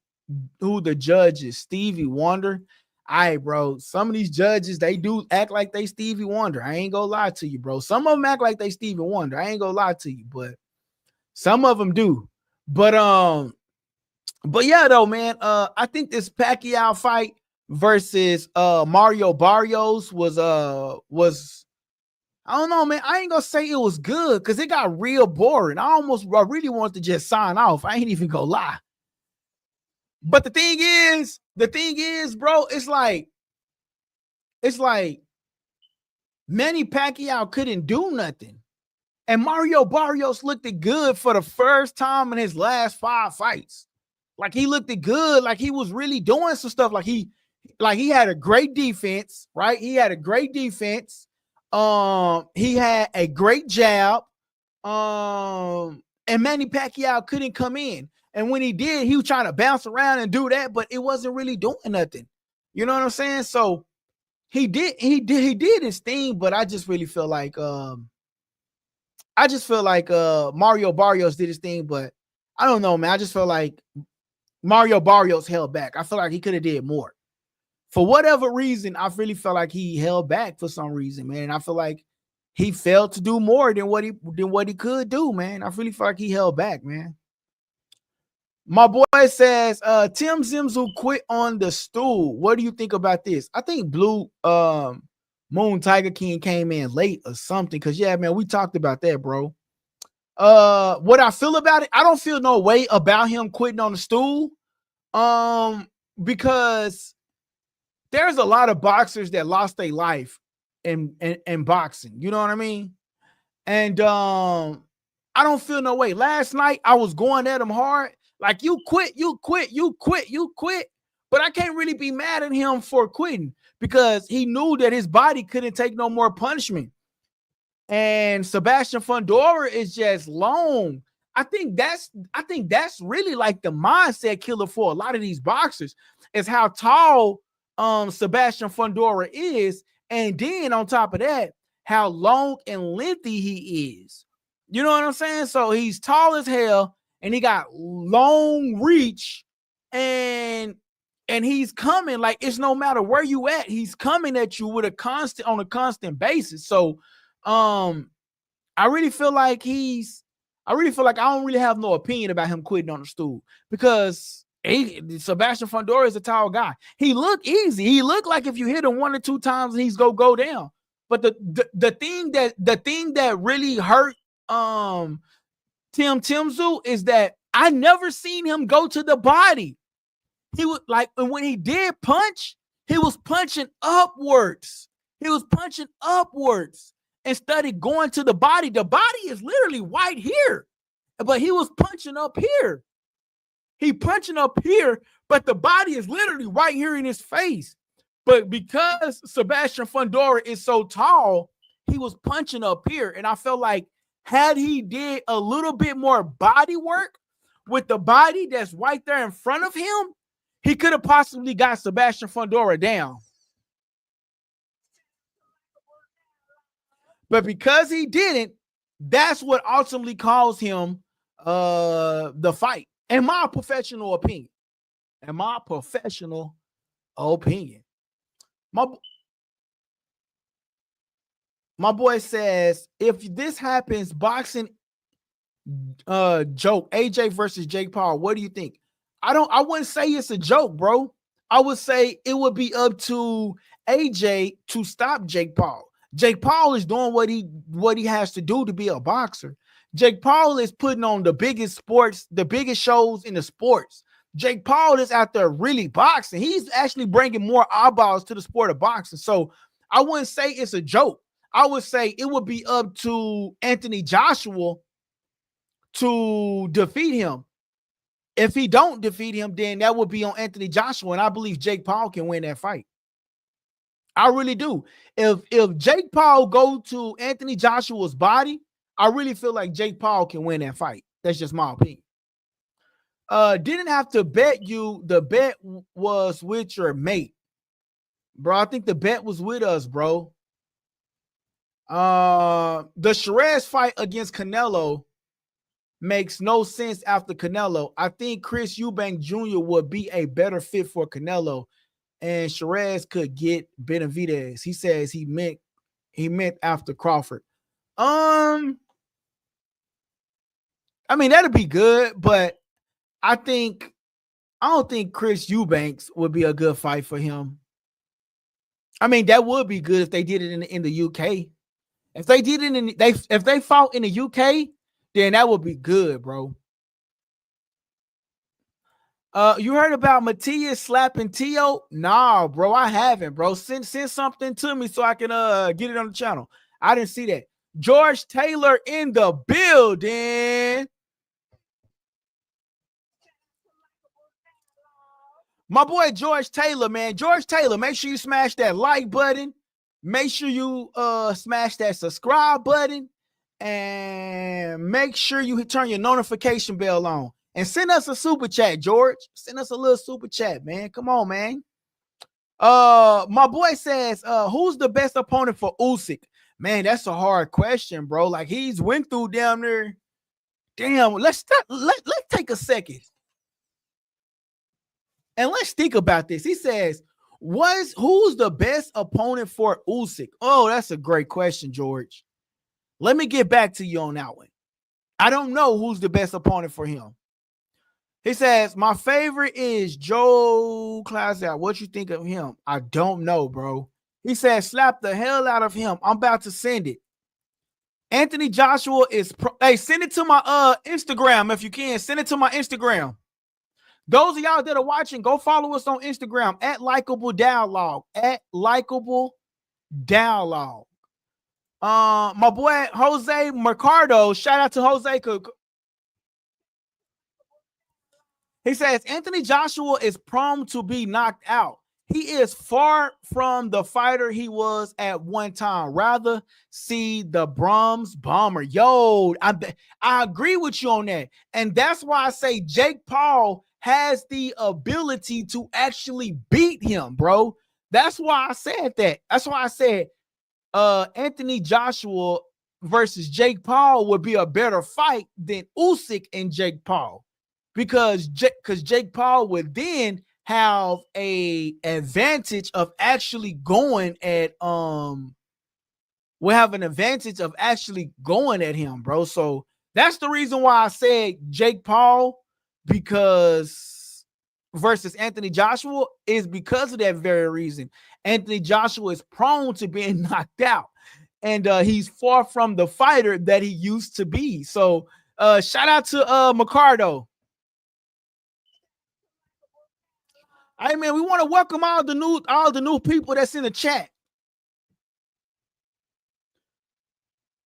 the judge is. Stevie Wonder. All right, bro. Some of these judges, they do act like they Stevie Wonder. I ain't gonna lie to you, bro. Some of them act like they Stevie Wonder. I ain't gonna lie to you, but some of them do. But yeah, though, man. I think this Pacquiao fight versus Mario Barrios was I don't know, man. I ain't gonna say it was good because it got real boring. I really wanted to just sign off. I ain't even gonna lie. But the thing is, bro, it's like Manny Pacquiao couldn't do nothing. And Mario Barrios looked it good for the first time in his last 5 fights. Like, he looked it good. Like, he was really doing some stuff. Like he had a great defense, right? He had a great defense. He had a great jab. And Manny Pacquiao couldn't come in. And when he did, he was trying to bounce around and do that, but it wasn't really doing nothing. You know what I'm saying? So he did his thing, but I just really feel like Mario Barrios did his thing, but I don't know, man. I just feel like Mario Barrios held back. I feel like he could have did more. For whatever reason, I really felt like he held back for some reason, man. I feel like he failed to do more than what he could do, man. I really feel like he held back, man. My boy says, Tim Zimzu quit on the stool. What do you think about this? I think Blue Moon Tiger King came in late or something. Cause yeah, man, we talked about that, bro. What I feel about it, I don't feel no way about him quitting on the stool. Because there's a lot of boxers that lost their life in boxing. You know what I mean? And I don't feel no way. Last night I was going at him hard. Like, you quit. But I can't really be mad at him for quitting because he knew that his body couldn't take no more punishment. And Sebastian Fundora is just long. I think that's really like the mindset killer for a lot of these boxers is how tall Sebastian Fundora is. And then on top of that, how long and lengthy he is. You know what I'm saying? So he's tall as hell and he got long reach and he's coming like it's no matter where you at, he's coming at you with on a constant basis. So I really feel like I don't really have no opinion about him quitting on the stool because Sebastian Fundora is a tall guy. He looked easy. He looked like if you hit him 1 or 2 times, he's gonna go down. But the thing that really hurt Tim Tszyu is that I never seen him go to the body. He was like, and when he did punch, he was punching upwards. instead of going to the body is literally right here, but he was punching up here. He punching up here, but the body is literally right here in his face. But because Sebastian Fundora is so tall, he was punching up here. And I felt like had he did a little bit more body work with the body that's right there in front of him, he could have possibly got Sebastian Fundora down. But because he didn't, that's what ultimately caused him the fight. In my professional opinion. My boy says, if this happens, boxing joke, AJ versus Jake Paul, what do you think? I wouldn't say it's a joke, bro. I would say it would be up to AJ to stop Jake Paul. Jake Paul is doing what he has to do to be a boxer. Jake Paul is putting on the biggest sports, the biggest shows in the sports. Jake Paul is out there really boxing. He's actually bringing more eyeballs to the sport of boxing. So I wouldn't say it's a joke. I would say it would be up to Anthony Joshua to defeat him. If he don't defeat him, then that would be on Anthony Joshua, and I believe Jake Paul can win that fight. I really do. If Jake Paul go to Anthony Joshua's body, I really feel like Jake Paul can win that fight. That's just my opinion. Didn't have to bet you. The bet was with your mate, bro. I think the bet was with us, bro. The Shiraz fight against Canelo makes no sense after Canelo. I think Chris Eubank Jr. would be a better fit for Canelo, and Shiraz could get Benavidez. He says he meant after Crawford. I mean, that'd be good, but I don't think Chris Eubanks would be a good fight for him. I mean, that would be good if they did it in the UK. If they did it if they fought in the UK, then that would be good, bro. You heard about Matias slapping Tszyu? Nah, bro, I haven't, bro. Send something to me so I can get it on the channel. I didn't see that. George Taylor in the building. My boy George Taylor, man. George Taylor, make sure you smash that like button. Make sure you smash that subscribe button. And make sure you turn your notification bell on. And send us a super chat, George. Send us a little super chat, man. Come on, man. My boy says, who's the best opponent for Usyk? Man, that's a hard question, bro. Like, he's went through down there. Damn, let's take a second. And let's think about this. He says, who's the best opponent for Usyk? Oh, that's a great question, George. Let me get back to you on that one. I don't know who's the best opponent for him. He says, my favorite is Joe Clauser. What you think of him? I don't know, bro. He says, slap the hell out of him. I'm about to send it. Anthony Joshua is hey, send it to my Instagram if you can. Send it to my Instagram. Those of y'all that are watching, go follow us on Instagram at Likeable Dialogue. At Likeable Dialogue. My boy Jose Mercado, shout out to Jose. He says Anthony Joshua is prone to be knocked out. He is far from the fighter he was at one time. Rather see the Brahms bomber. Yo, I agree with you on that. And that's why I say Jake Paul has the ability to actually beat him, bro. That's why I said that. That's why I said Anthony Joshua versus Jake Paul would be a better fight than Usyk and Jake Paul. Because Jake Paul would then have a advantage of actually going at will have an advantage of actually going at him, bro. So that's the reason why I said Jake Paul, because versus Anthony Joshua is because of that very reason. Anthony Joshua is prone to being knocked out, and he's far from the fighter that he used to be. So shout out to Mercado. Hey man, we want to welcome all the new people that's in the chat.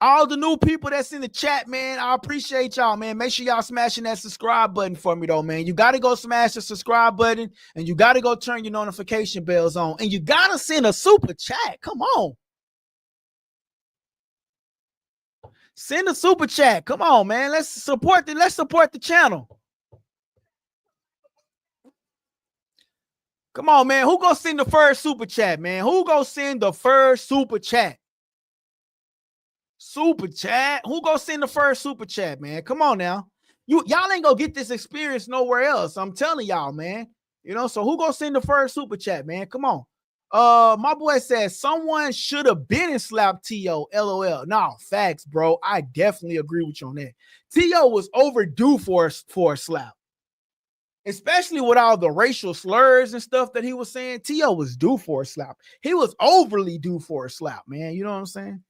All the new people that's in the chat, man, I appreciate y'all, man. Make sure y'all smashing that subscribe button for me, though, man. You got to go smash the subscribe button, and you got to go turn your notification bells on, and you got to send a super chat. Come on. Send a super chat. Come on, man. Let's support the channel. Come on, man. Who gonna send the first super chat, man? Who gonna send the first super chat? Super chat. Who gonna send the first super chat, man? Come on now. Y'all ain't gonna get this experience nowhere else. I'm telling y'all, man. You know, so who gonna send the first super chat, man? Come on. My boy says someone should have been and slapped T.O. LOL. No, facts, bro. I definitely agree with you on that. T.O. was overdue for a slap. Especially with all the racial slurs and stuff that he was saying. T.O. was due for a slap. He was overly due for a slap, man. You know what I'm saying?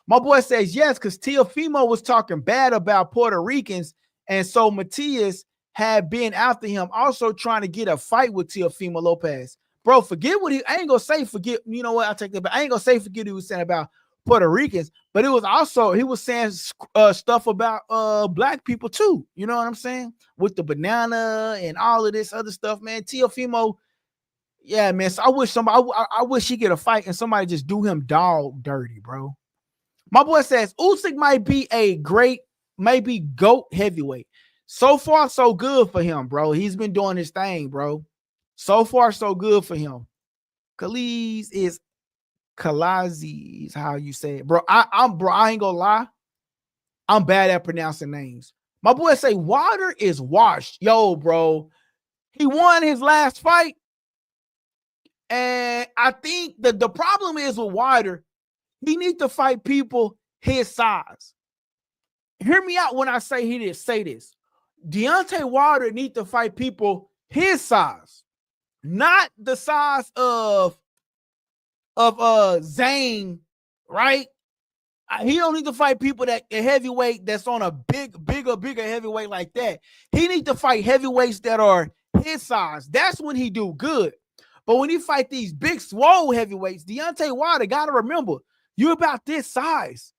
My boy says yes, because Teofimo was talking bad about Puerto Ricans, and so Matias had been after him, also trying to get a fight with Teofimo Lopez. Bro, forget what I ain't gonna say forget, you know what, I take that back. I ain't gonna say forget what he was saying about Puerto Ricans, but it was also, he was saying stuff about black people too. You know what I'm saying? With the banana and all of this other stuff, man. Teofimo, yeah, man. So I wish I wish he get a fight and somebody just do him dog dirty, bro. My boy says Usyk might be a great, maybe GOAT heavyweight. So far, so good for him, bro. He's been doing his thing, bro. So far, so good for him. Khalees is how you say it, bro. I ain't gonna lie. I'm bad at pronouncing names. My boy say Water is washed. Yo, bro. He won his last fight. And I think that the problem is with Water, he needs to fight people his size. Hear me out when I say he didn't say this. Deontay Wilder needs to fight people his size, not the size of Zane, right? He don't need to fight people that a heavyweight that's on a bigger heavyweight like that. He needs to fight heavyweights that are his size. That's when he do good. But when he fight these big swole heavyweights, Deontay Wilder, gotta remember, you're about this size.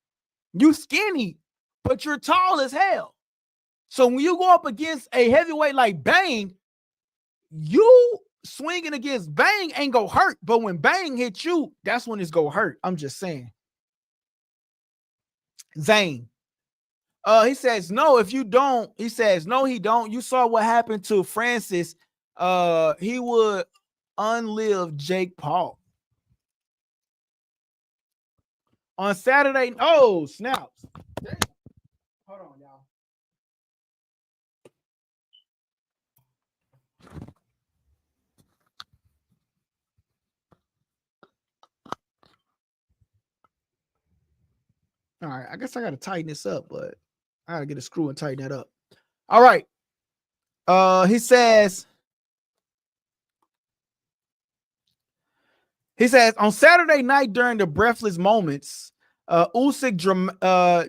You skinny, but you're tall as hell. So when you go up against a heavyweight like Bang, you swinging against Bang ain't gonna hurt. But when Bang hits you, that's when it's gonna hurt. I'm just saying. Zane. He says, no, if you don't, he says, no, he don't. You saw what happened to Francis. He would unlive Jake Paul. On Saturday, oh, snaps. Damn. Hold on, y'all. All right, I guess I got to tighten this up, but I got to get a screw and tighten that up. All right. He says on Saturday night during the breathless moments, Usyk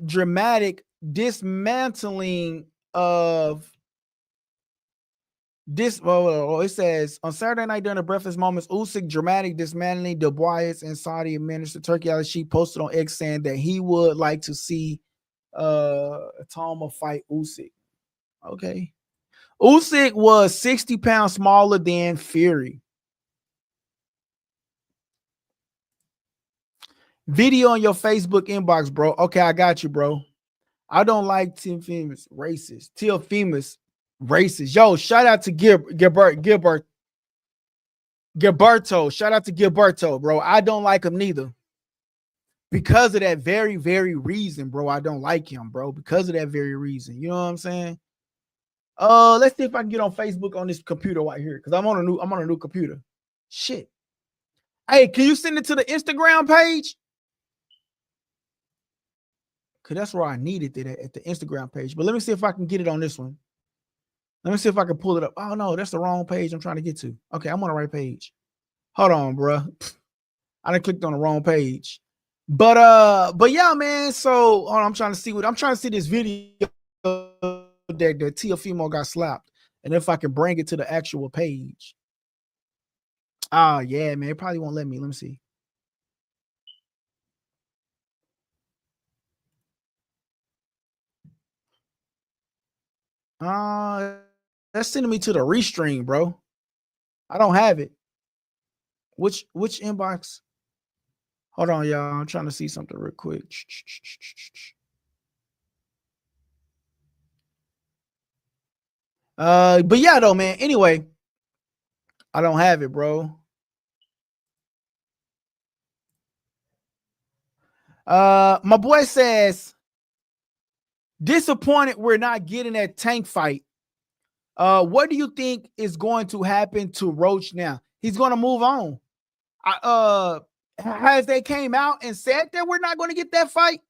dramatic dismantling of this. It says on Saturday night during the breathless moments, Usyk dramatic dismantling Du Bois and Saudi Minister Turkey Al-Sheikh posted on X saying that he would like to see Toma fight Usyk. Okay. Usyk was 60 pounds smaller than Fury. Video on your Facebook inbox, bro. Okay, I got you, bro. I don't like Teofimo's racist. Teofimo's racist. Yo, shout out to Gilberto. Shout out to Gilberto, bro. I don't like him neither. Because of that very, very reason, bro. I don't like him, bro. Because of that very reason. You know what I'm saying? Let's see if I can get on Facebook on this computer right here. Because I'm on a new computer. Shit. Hey, can you send it to the Instagram page? Because that's where I needed it at the Instagram page. But let me see if I can get it on this one. Let me see if I can pull it up. Oh, no, that's the wrong page I'm trying to get to. Okay, I'm on the right page. Hold on, bro. I done clicked on the wrong page. But yeah, man. So I'm trying to see this video that Teofimo got slapped. And if I can bring it to the actual page. Oh, yeah, man. It probably won't let me. Let me see. That's sending me to the restream, bro. I don't have it. Which inbox? Hold on, y'all. I'm trying to see something real quick. But yeah, though, man. Anyway, I don't have it, bro. My boy says, disappointed we're not getting that Tank fight. What do you think is going to happen to Roach now? He's going to move on. Has they came out and said that we're not going to get that fight?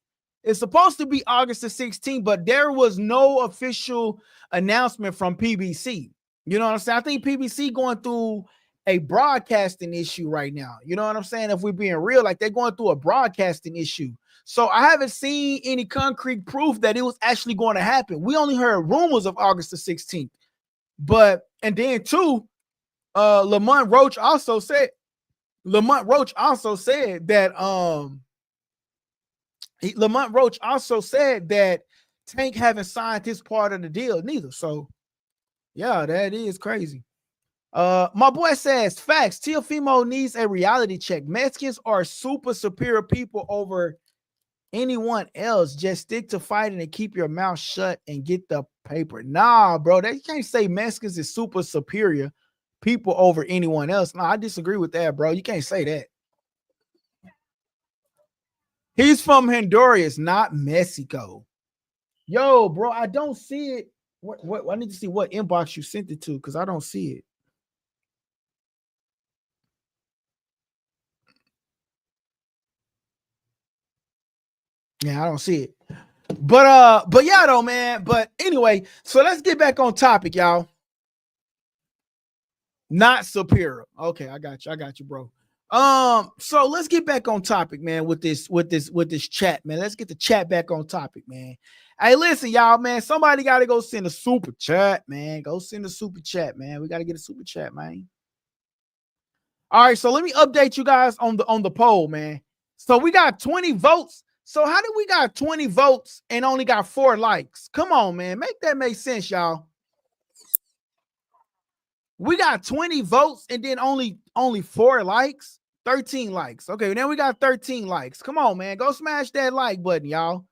It's supposed to be August the 16th, but there was no official announcement from PBC. You know what I'm saying? I think PBC going through a broadcasting issue right now. You know what I'm saying? If we're being real, like they're going through a broadcasting issue. So I haven't seen any concrete proof that it was actually going to happen. We only heard rumors of August the 16th. But, and then too, Lamont Roach also said that Lamont Roach also said that Tank haven't signed his part of the deal neither. So yeah, that is crazy. My boy says, facts, Teofimo needs a reality check. Mexicans are super superior people over anyone else. Just stick to fighting and keep your mouth shut and get the paper. Nah, bro, they can't say Mexicans is super superior people over anyone else. No, I disagree with that, bro. You can't say that. He's from Honduras, not Mexico. Yo, bro, I don't see it. What I need to see what inbox you sent it to because I don't see it. Yeah, I don't see it. But yeah, though, man. But anyway, so let's get back on topic, y'all. Not superior. Okay, I got you, bro. So let's get back on topic, man, with this chat, man. Let's get the chat back on topic, man. Hey, listen, y'all, man. Somebody got to go send a super chat, man. Go send a super chat, man. We got to get a super chat, man. All right, so let me update you guys on the poll, man. So we got 20 votes. So how did we got 20 votes and only got 4 likes? Come on, man. Make that make sense, y'all. We got 20 votes and then only 4 likes. 13 likes. Okay, then we got 13 likes. Come on, man. Go smash that like button, y'all.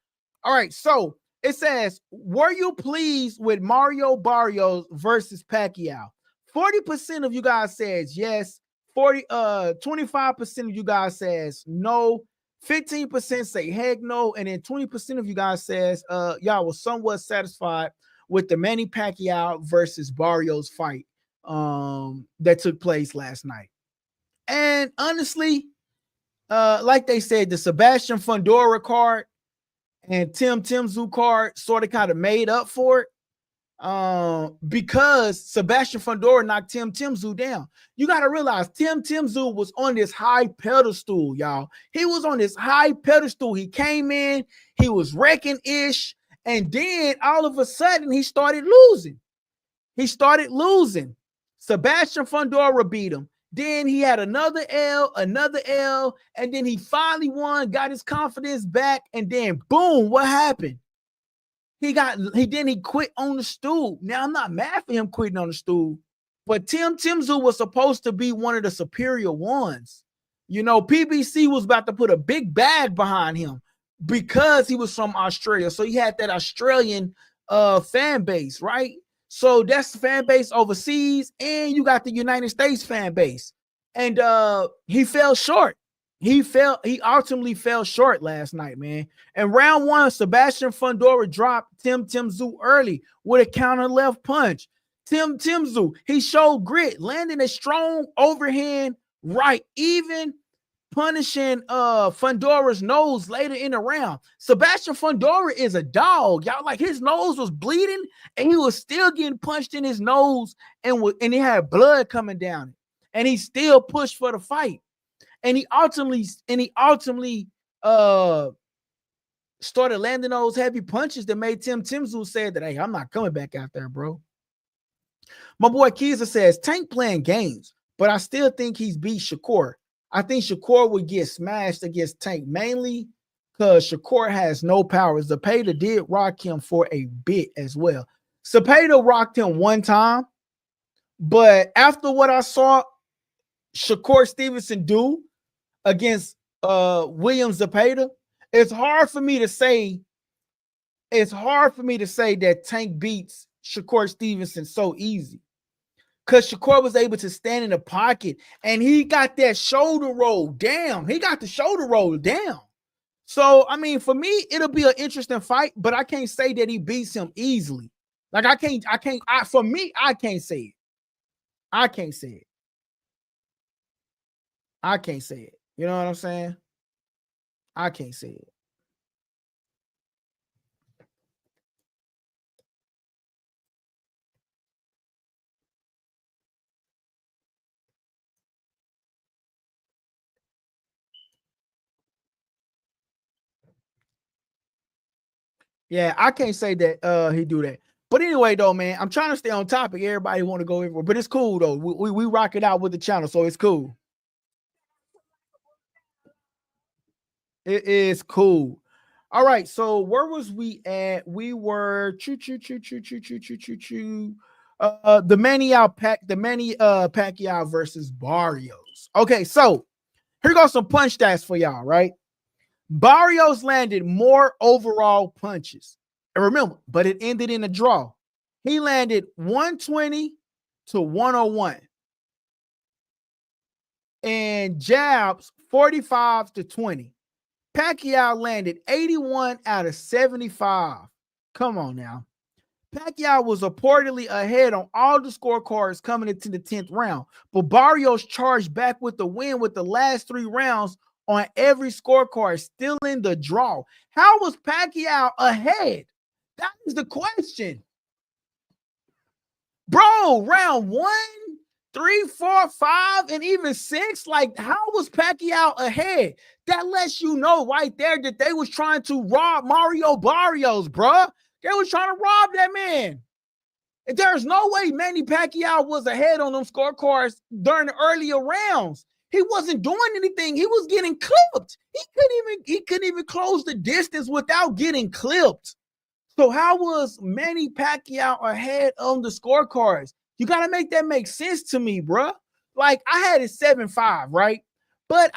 All right, so it says, were you pleased with Mario Barrios versus Pacquiao? 40% of you guys says yes. 25% of you guys says no. 15% say heck no. And then 20% of you guys says y'all was somewhat satisfied with the Manny Pacquiao versus Barrios fight that took place last night. And honestly, like they said, the Sebastian Fundora card and Tim Tszyu card sort of kind of made up for it. Because Sebastian Fundora knocked Tim Tszyu down. You got to realize Tim Tszyu was on this high pedestal, y'all. He was on this high pedestal. He came in, he was wrecking-ish, and then all of a sudden he started losing. Sebastian Fundora beat him. Then he had another L, and then he finally won, got his confidence back, and then boom, what happened? He quit on the stool. Now, I'm not mad for him quitting on the stool, but Tim Tszyu was supposed to be one of the superior ones. You know, PBC was about to put a big bag behind him because he was from Australia. So he had that Australian fan base, right? So that's the fan base overseas, and you got the United States fan base. And he fell short. He ultimately fell short last night, man. And round 1, Sebastian Fundora dropped Tim Tszyu early with a counter left punch. Tim Tszyu, he showed grit, landing a strong overhand right, even punishing Fundora's nose later in the round. Sebastian Fundora is a dog, y'all. Like, his nose was bleeding and he was still getting punched in his nose, and he had blood coming down it, and he still pushed for the fight. And he ultimately started landing those heavy punches that made Tim Tszyu say that, hey, I'm not coming back out there, bro. My boy Kiza says, Tank playing games, but I still think he's beat Shakur. I think Shakur would get smashed against Tank, mainly because Shakur has no powers. The Pater did rock him for a bit as well. Cepeda rocked him one time, but after what I saw Shakur Stevenson do against William Zepeda, it's hard for me to say that Tank beats Shakur Stevenson so easy. Because Shakur was able to stand in the pocket and he got that shoulder roll down. He got the shoulder roll down. So, I mean, for me, it'll be an interesting fight, but I can't say that he beats him easily. Like, for me, I can't say it. I can't say it. I can't say it. You know what I'm saying? I can't say it. Yeah, I can't say that he do that. But anyway, though, man, I'm trying to stay on topic. Everybody want to go everywhere, but it's cool though. We rock it out with the channel, so it's cool. It is cool. All right, so where was we at? We were the Manny Pacquiao versus Barrios. Okay, so here goes some punch stats for y'all, right? Barrios landed more overall punches. And remember, but it ended in a draw. He landed 120 to 101. And jabs 45 to 20. Pacquiao landed 81 out of 75. Come on now. Pacquiao was reportedly ahead on all the scorecards coming into the 10th round, but Barrios charged back with the win with the last 3 rounds on every scorecard, still in the draw. How was Pacquiao ahead? That is the question. Bro, round 1, 3, 4, 5, and even 6. Like, how was Pacquiao ahead? That lets you know right there that they was trying to rob Mario Barrios, bro. They was trying to rob that man. There's no way Manny Pacquiao was ahead on them scorecards during the earlier rounds. He wasn't doing anything. He was getting clipped. He couldn't even close the distance without getting clipped. So how was Manny Pacquiao ahead on the scorecards? You got to make that make sense to me, bro. Like, I had it 7-5, right? But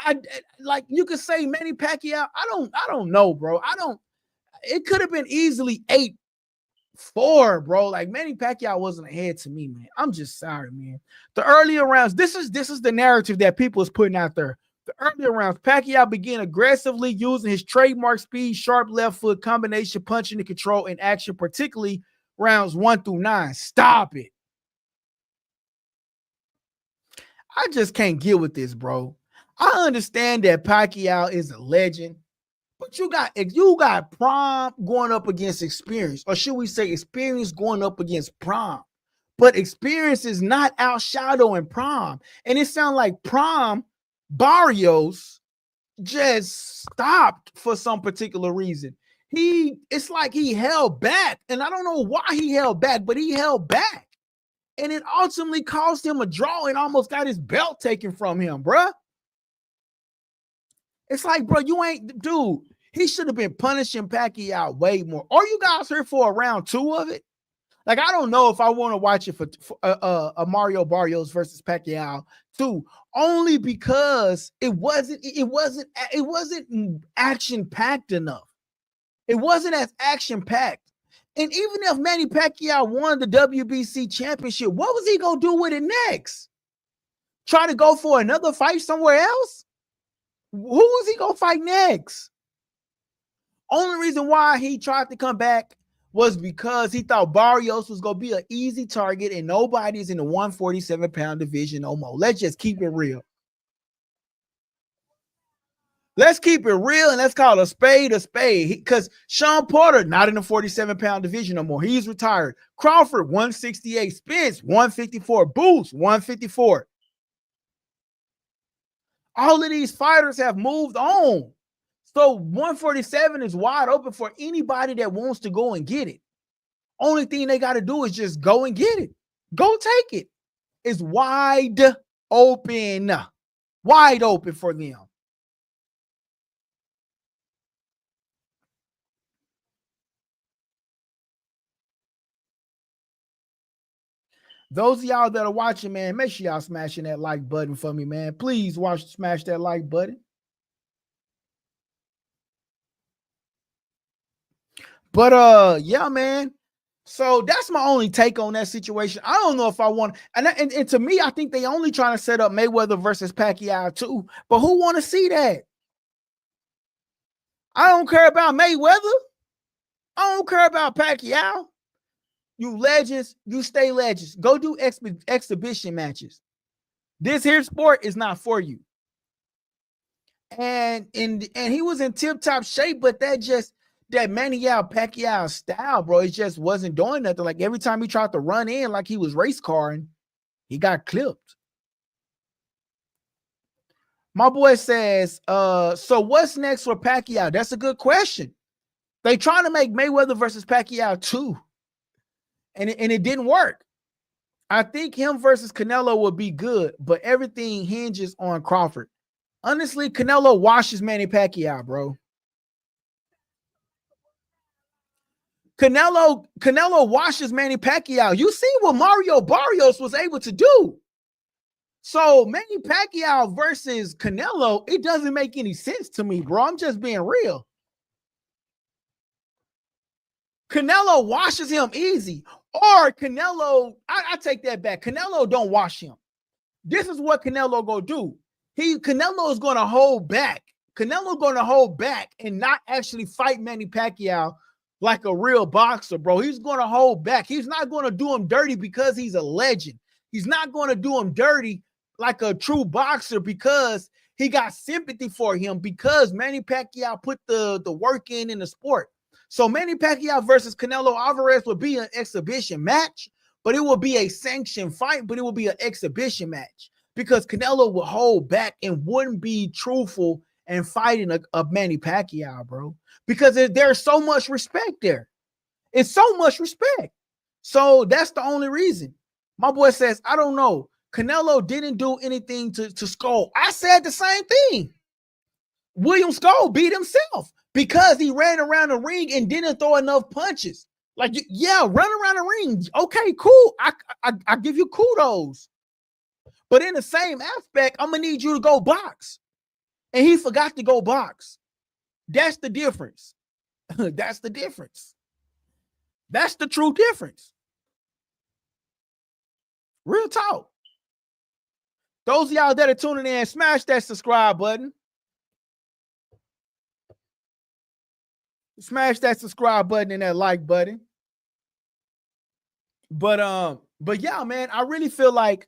like you could say Manny Pacquiao, I don't know, bro. It could have been easily 8-4, bro. Like, Manny Pacquiao wasn't ahead to me, man. I'm just sorry, man. The earlier rounds, this is the narrative that people is putting out there. The earlier rounds, Pacquiao began aggressively using his trademark speed, sharp left foot combination, punching the control in action, particularly rounds 1 through 9. Stop it. I just can't get with this, bro. I understand that Pacquiao is a legend, but you got Prime going up against experience, or should we say experience going up against Prime? But experience is not outshadowing Prime. And it sounds like Prime Barrios just stopped for some particular reason. It's like he held back, and I don't know why he held back, but he held back. And it ultimately cost him a draw and almost got his belt taken from him, bruh. It's like, bro, you ain't, dude, he should have been punishing Pacquiao way more. Are you guys here for a round 2 of it? Like, I don't know if I want to watch it for a Mario Barrios versus Pacquiao too, only because it wasn't action packed enough. It wasn't as action packed. And even if Manny Pacquiao won the WBC championship, what was he gonna do with it next? Try to go for another fight somewhere else? Who was he gonna fight next? Only reason why he tried to come back was because he thought Barrios was going to be an easy target and nobody's in the 147-pound division no more. Let's just keep it real. Let's keep it real and let's call a spade a spade. Because Sean Porter, not in the 47-pound division no more. He's retired. Crawford, 168. Spence, 154. Booth, 154. All of these fighters have moved on. So 147 is wide open for anybody that wants to go and get it. Only thing they got to do is just go and get it. Go take it. It's wide open. Wide open for them. Those of y'all that are watching, man, make sure y'all smashing that like button for me, man. Please smash that like button. But yeah, man. So that's my only take on that situation. I don't know if I want, and to me, I think they only trying to set up Mayweather versus Pacquiao too. But who want to see that? I don't care about Mayweather. I don't care about Pacquiao. You legends, you stay legends. Go do exhibition matches. This here sport is not for you. And he was in tip-top shape, but that Manny Pacquiao style, bro, it just wasn't doing nothing. Like every time he tried to run in like he was race carring, he got clipped. My boy says, so what's next for Pacquiao? That's a good question. They trying to make Mayweather versus Pacquiao too. And it didn't work. I think him versus Canelo would be good, but everything hinges on Crawford. Honestly, Canelo washes Manny Pacquiao, bro. Canelo washes Manny Pacquiao. You see what Mario Barrios was able to do. So Manny Pacquiao versus Canelo, it doesn't make any sense to me, bro. I'm just being real. Canelo washes him easy. Or Canelo, I take that back. Canelo don't wash him. This is what Canelo gonna do. Canelo is gonna hold back. Canelo gonna hold back and not actually fight Manny Pacquiao like a real boxer, bro. He's gonna hold back. He's not gonna do him dirty because he's a legend. He's not gonna do him dirty like a true boxer because he got sympathy for him because Manny Pacquiao put the work in the sport. So Manny Pacquiao versus Canelo Alvarez would be an exhibition match, but it will be a sanctioned fight, but it will be an exhibition match because Canelo will hold back and wouldn't be truthful and fighting a Manny Pacquiao, bro, because there's so much respect there. It's so much respect. So that's the only reason. My boy says, I don't know. Canelo didn't do anything to Skull. I said the same thing. William Skull beat himself because he ran around the ring and didn't throw enough punches. Like, yeah, run around the ring. Okay, cool. I give you kudos. But in the same aspect, I'm going to need you to go box. And he forgot to go box. That's the difference. That's the difference. That's the true difference. Real talk. Those of y'all that are tuning in, smash that subscribe button. Smash that subscribe button and that like button. But yeah, man, I really feel like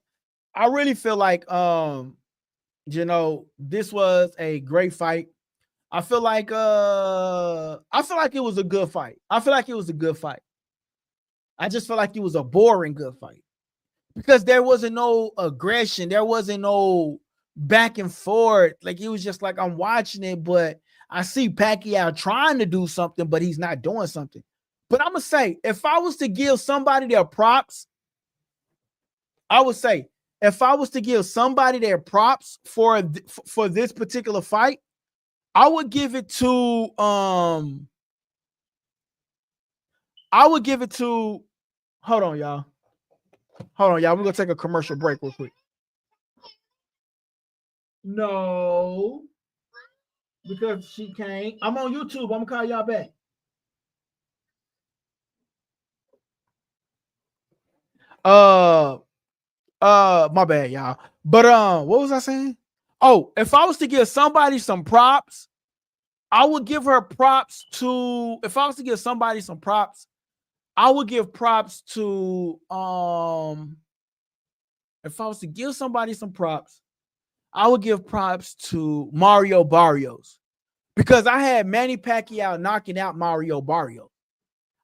you know, this was a great fight. I feel like it was a good fight. I just feel like it was a boring good fight because there wasn't no aggression. There wasn't no back and forth. Like, it was just like, I'm watching it, but I see Pacquiao trying to do something, but he's not doing something. But I'm going to say, if I was to give somebody their props, I would say, if I was to give somebody their props for this particular fight, I would give it to hold on, y'all. We're going to take a commercial break real quick. No. Because she can't. I'm on YouTube. I'm going to call y'all back. My bad, y'all. But what was I saying? Oh, if I was to give somebody some props, I would give her props to. If I was to give somebody some props, I would give props to. If I was to give somebody some props, I would give props to Mario Barrios because I had Manny Pacquiao knocking out Mario Barrios.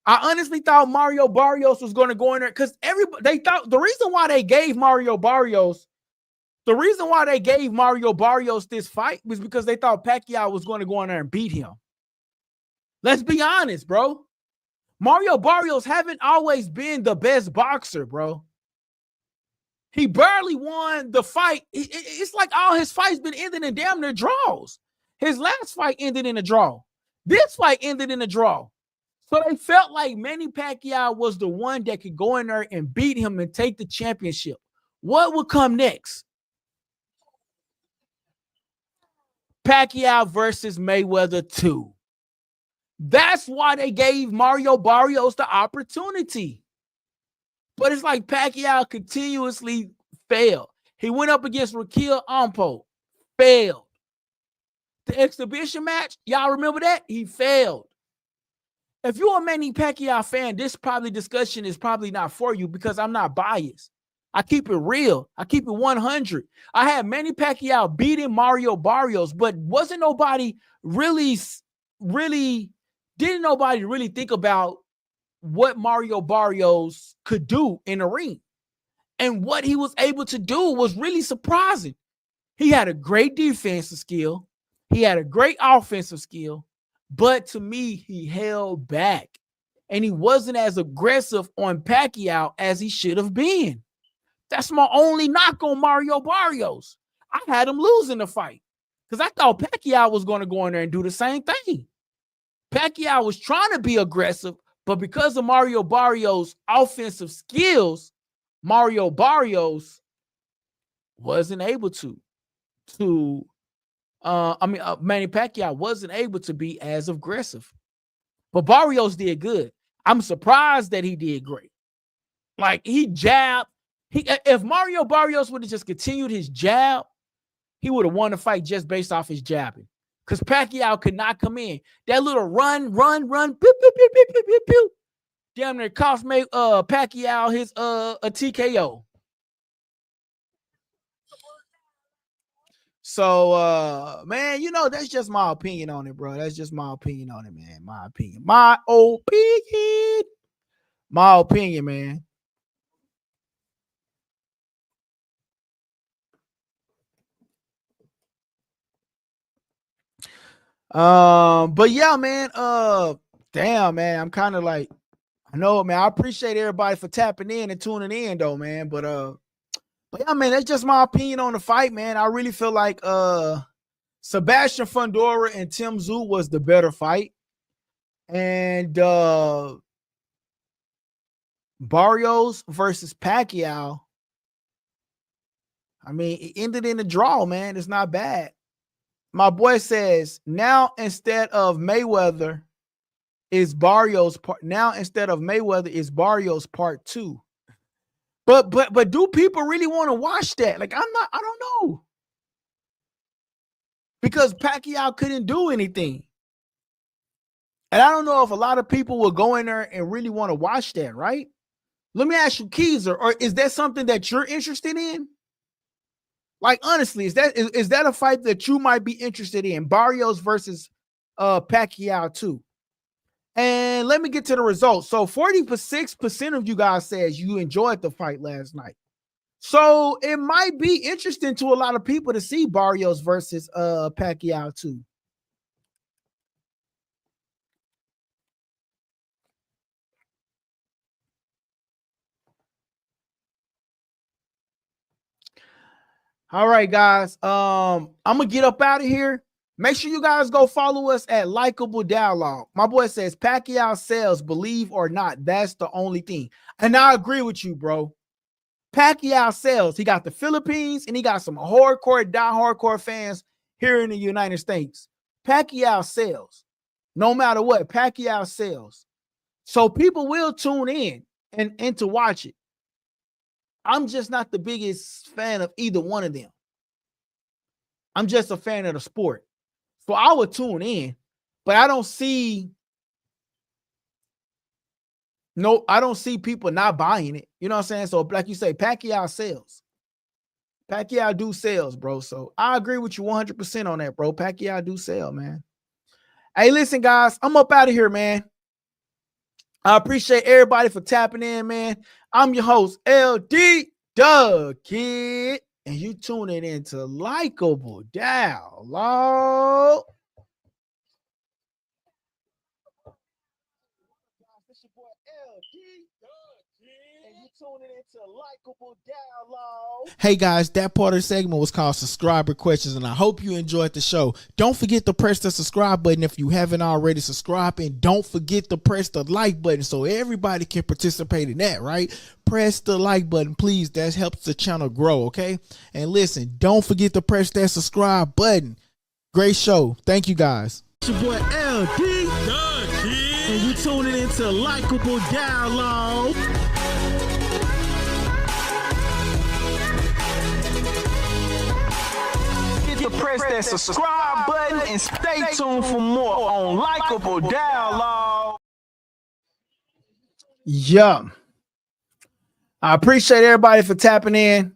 I honestly thought Mario Barrios was going to go in there because they thought the reason why they gave Mario Barrios this fight was because they thought Pacquiao was going to go in there and beat him. Let's be honest, bro. Mario Barrios haven't always been the best boxer, bro. He barely won the fight. It's like all his fights been ending in damn near draws. His last fight ended in a draw. This fight ended in a draw. So they felt like Manny Pacquiao was the one that could go in there and beat him and take the championship. What would come next? Pacquiao versus Mayweather 2. That's why they gave Mario Barrios the opportunity. But it's like Pacquiao continuously failed. He went up against Raquel Ampo, failed. The exhibition match, y'all remember that? He failed. If you're a Manny Pacquiao fan, this probably discussion is probably not for you because I'm not biased. I keep it real. I keep it 100. I had Manny Pacquiao beating Mario Barrios, but wasn't nobody didn't nobody really think about what Mario Barrios could do in the ring. And what he was able to do was really surprising. He had a great defensive skill. He had a great offensive skill. But to me, he held back. And he wasn't as aggressive on Pacquiao as he should have been. That's my only knock on Mario Barrios. I had him losing the fight because I thought Pacquiao was going to go in there and do the same thing. Pacquiao was trying to be aggressive, but because of Mario Barrios' offensive skills, Mario Barrios wasn't able Manny Pacquiao wasn't able to be as aggressive. But Barrios did good. I'm surprised that he did great. Like he jabbed. If Mario Barrios would have just continued his jab, he would have won the fight just based off his jabbing. Because Pacquiao could not come in. That little run, pew, pew, pew, pew, pew, pew, pew. Damn near cost Pacquiao his a TKO. So man, that's just my opinion on it, bro. That's just my opinion on it, man. My opinion, man. But yeah, man. Damn, man. I'm kind of like, I know, man. I appreciate everybody for tapping in and tuning in, though, man. But yeah, man, that's just my opinion on the fight, man. I really feel like Sebastian Fundora and Tszyu was the better fight. And Barrios versus Pacquiao. I mean, it ended in a draw, man. It's not bad. My boy says now instead of Mayweather is Barrios part. Now instead of Mayweather is Barrios part 2. But do people really want to watch that? Like I don't know. Because Pacquiao couldn't do anything. And I don't know if a lot of people will go in there and really want to watch that, right? Let me ask you, Keezer, or is that something that you're interested in? Like, honestly, is that a fight that you might be interested in? Barrios versus Pacquiao 2. And let me get to the results. So 46% of you guys says you enjoyed the fight last night. So it might be interesting to a lot of people to see Barrios versus Pacquiao 2. All right, guys. I'm gonna get up out of here. Make sure you guys go follow us at Likeable Dialogue. My boy says Pacquiao sells, believe or not. That's the only thing. And I agree with you, bro. Pacquiao sells. He got the Philippines and he got some hardcore fans here in the United States. Pacquiao sells. No matter what, Pacquiao sells. So people will tune in and to watch it. I'm just not the biggest fan of either one of them. I'm just a fan of the sport. So I would tune in, but I don't see people not buying it. You know what I'm saying? So like you say, Pacquiao sells. Pacquiao do sales, bro. So I agree with you 100% on that, bro. Pacquiao do sell, man. Hey, listen, guys, I'm up out of here, man. I appreciate everybody for tapping in, man. I'm your host, LD Doug Kid, and you tuning into Likeable Dialogue. This your boy LD Doug Kid, and you tuning into Likeable Dialogue. Hey guys, that part of the segment was called subscriber questions, and I hope you enjoyed the show. Don't forget to press the subscribe button if you haven't already subscribed, and don't forget to press the like button so everybody can participate in that, right? Press the like button, please. That helps the channel grow, okay? And listen, don't forget to press that subscribe button. Great show. Thank you guys. It's your boy LD, and you tuning into Likeable Dialogue. Press that subscribe button and stay tuned for more on Likeable Dialogue. Yeah. I appreciate everybody for tapping in.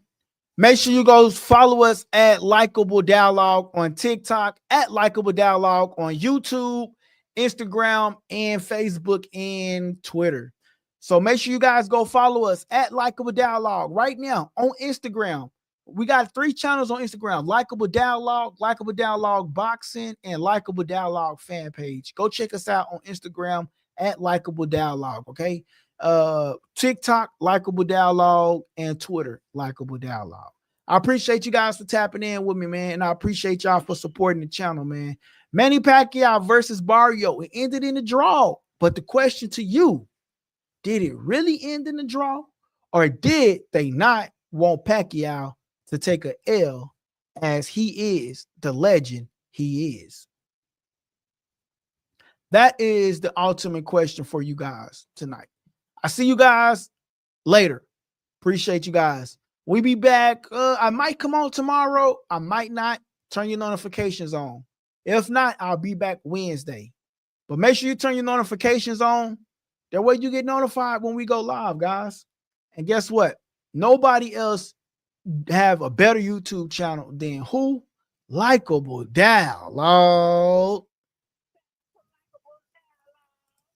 Make sure you go follow us at Likeable Dialogue on TikTok, at Likeable Dialogue on YouTube, Instagram, and Facebook and Twitter. So make sure you guys go follow us at Likeable Dialogue right now on Instagram. We got 3 channels on Instagram: Likeable Dialogue Boxing, and Likeable Dialogue fan page. Go check us out on Instagram at Likeable Dialogue, okay? TikTok, Likeable Dialogue, and Twitter, Likeable Dialogue. I appreciate you guys for tapping in with me, man, and I appreciate y'all for supporting the channel, man. Manny Pacquiao versus Barrios. It ended in a draw, but the question to you, did it really end in a draw, or did they not want Pacquiao to take a L as he is the legend he is? That is the ultimate question for you guys tonight. I see you guys later. Appreciate you guys. We be back. I might come on tomorrow. I might not. Turn your notifications on. If not, I'll be back Wednesday. But make sure you turn your notifications on. That way you get notified when we go live, guys. And guess what? Nobody else have a better YouTube channel than who? Likeable Dialogue.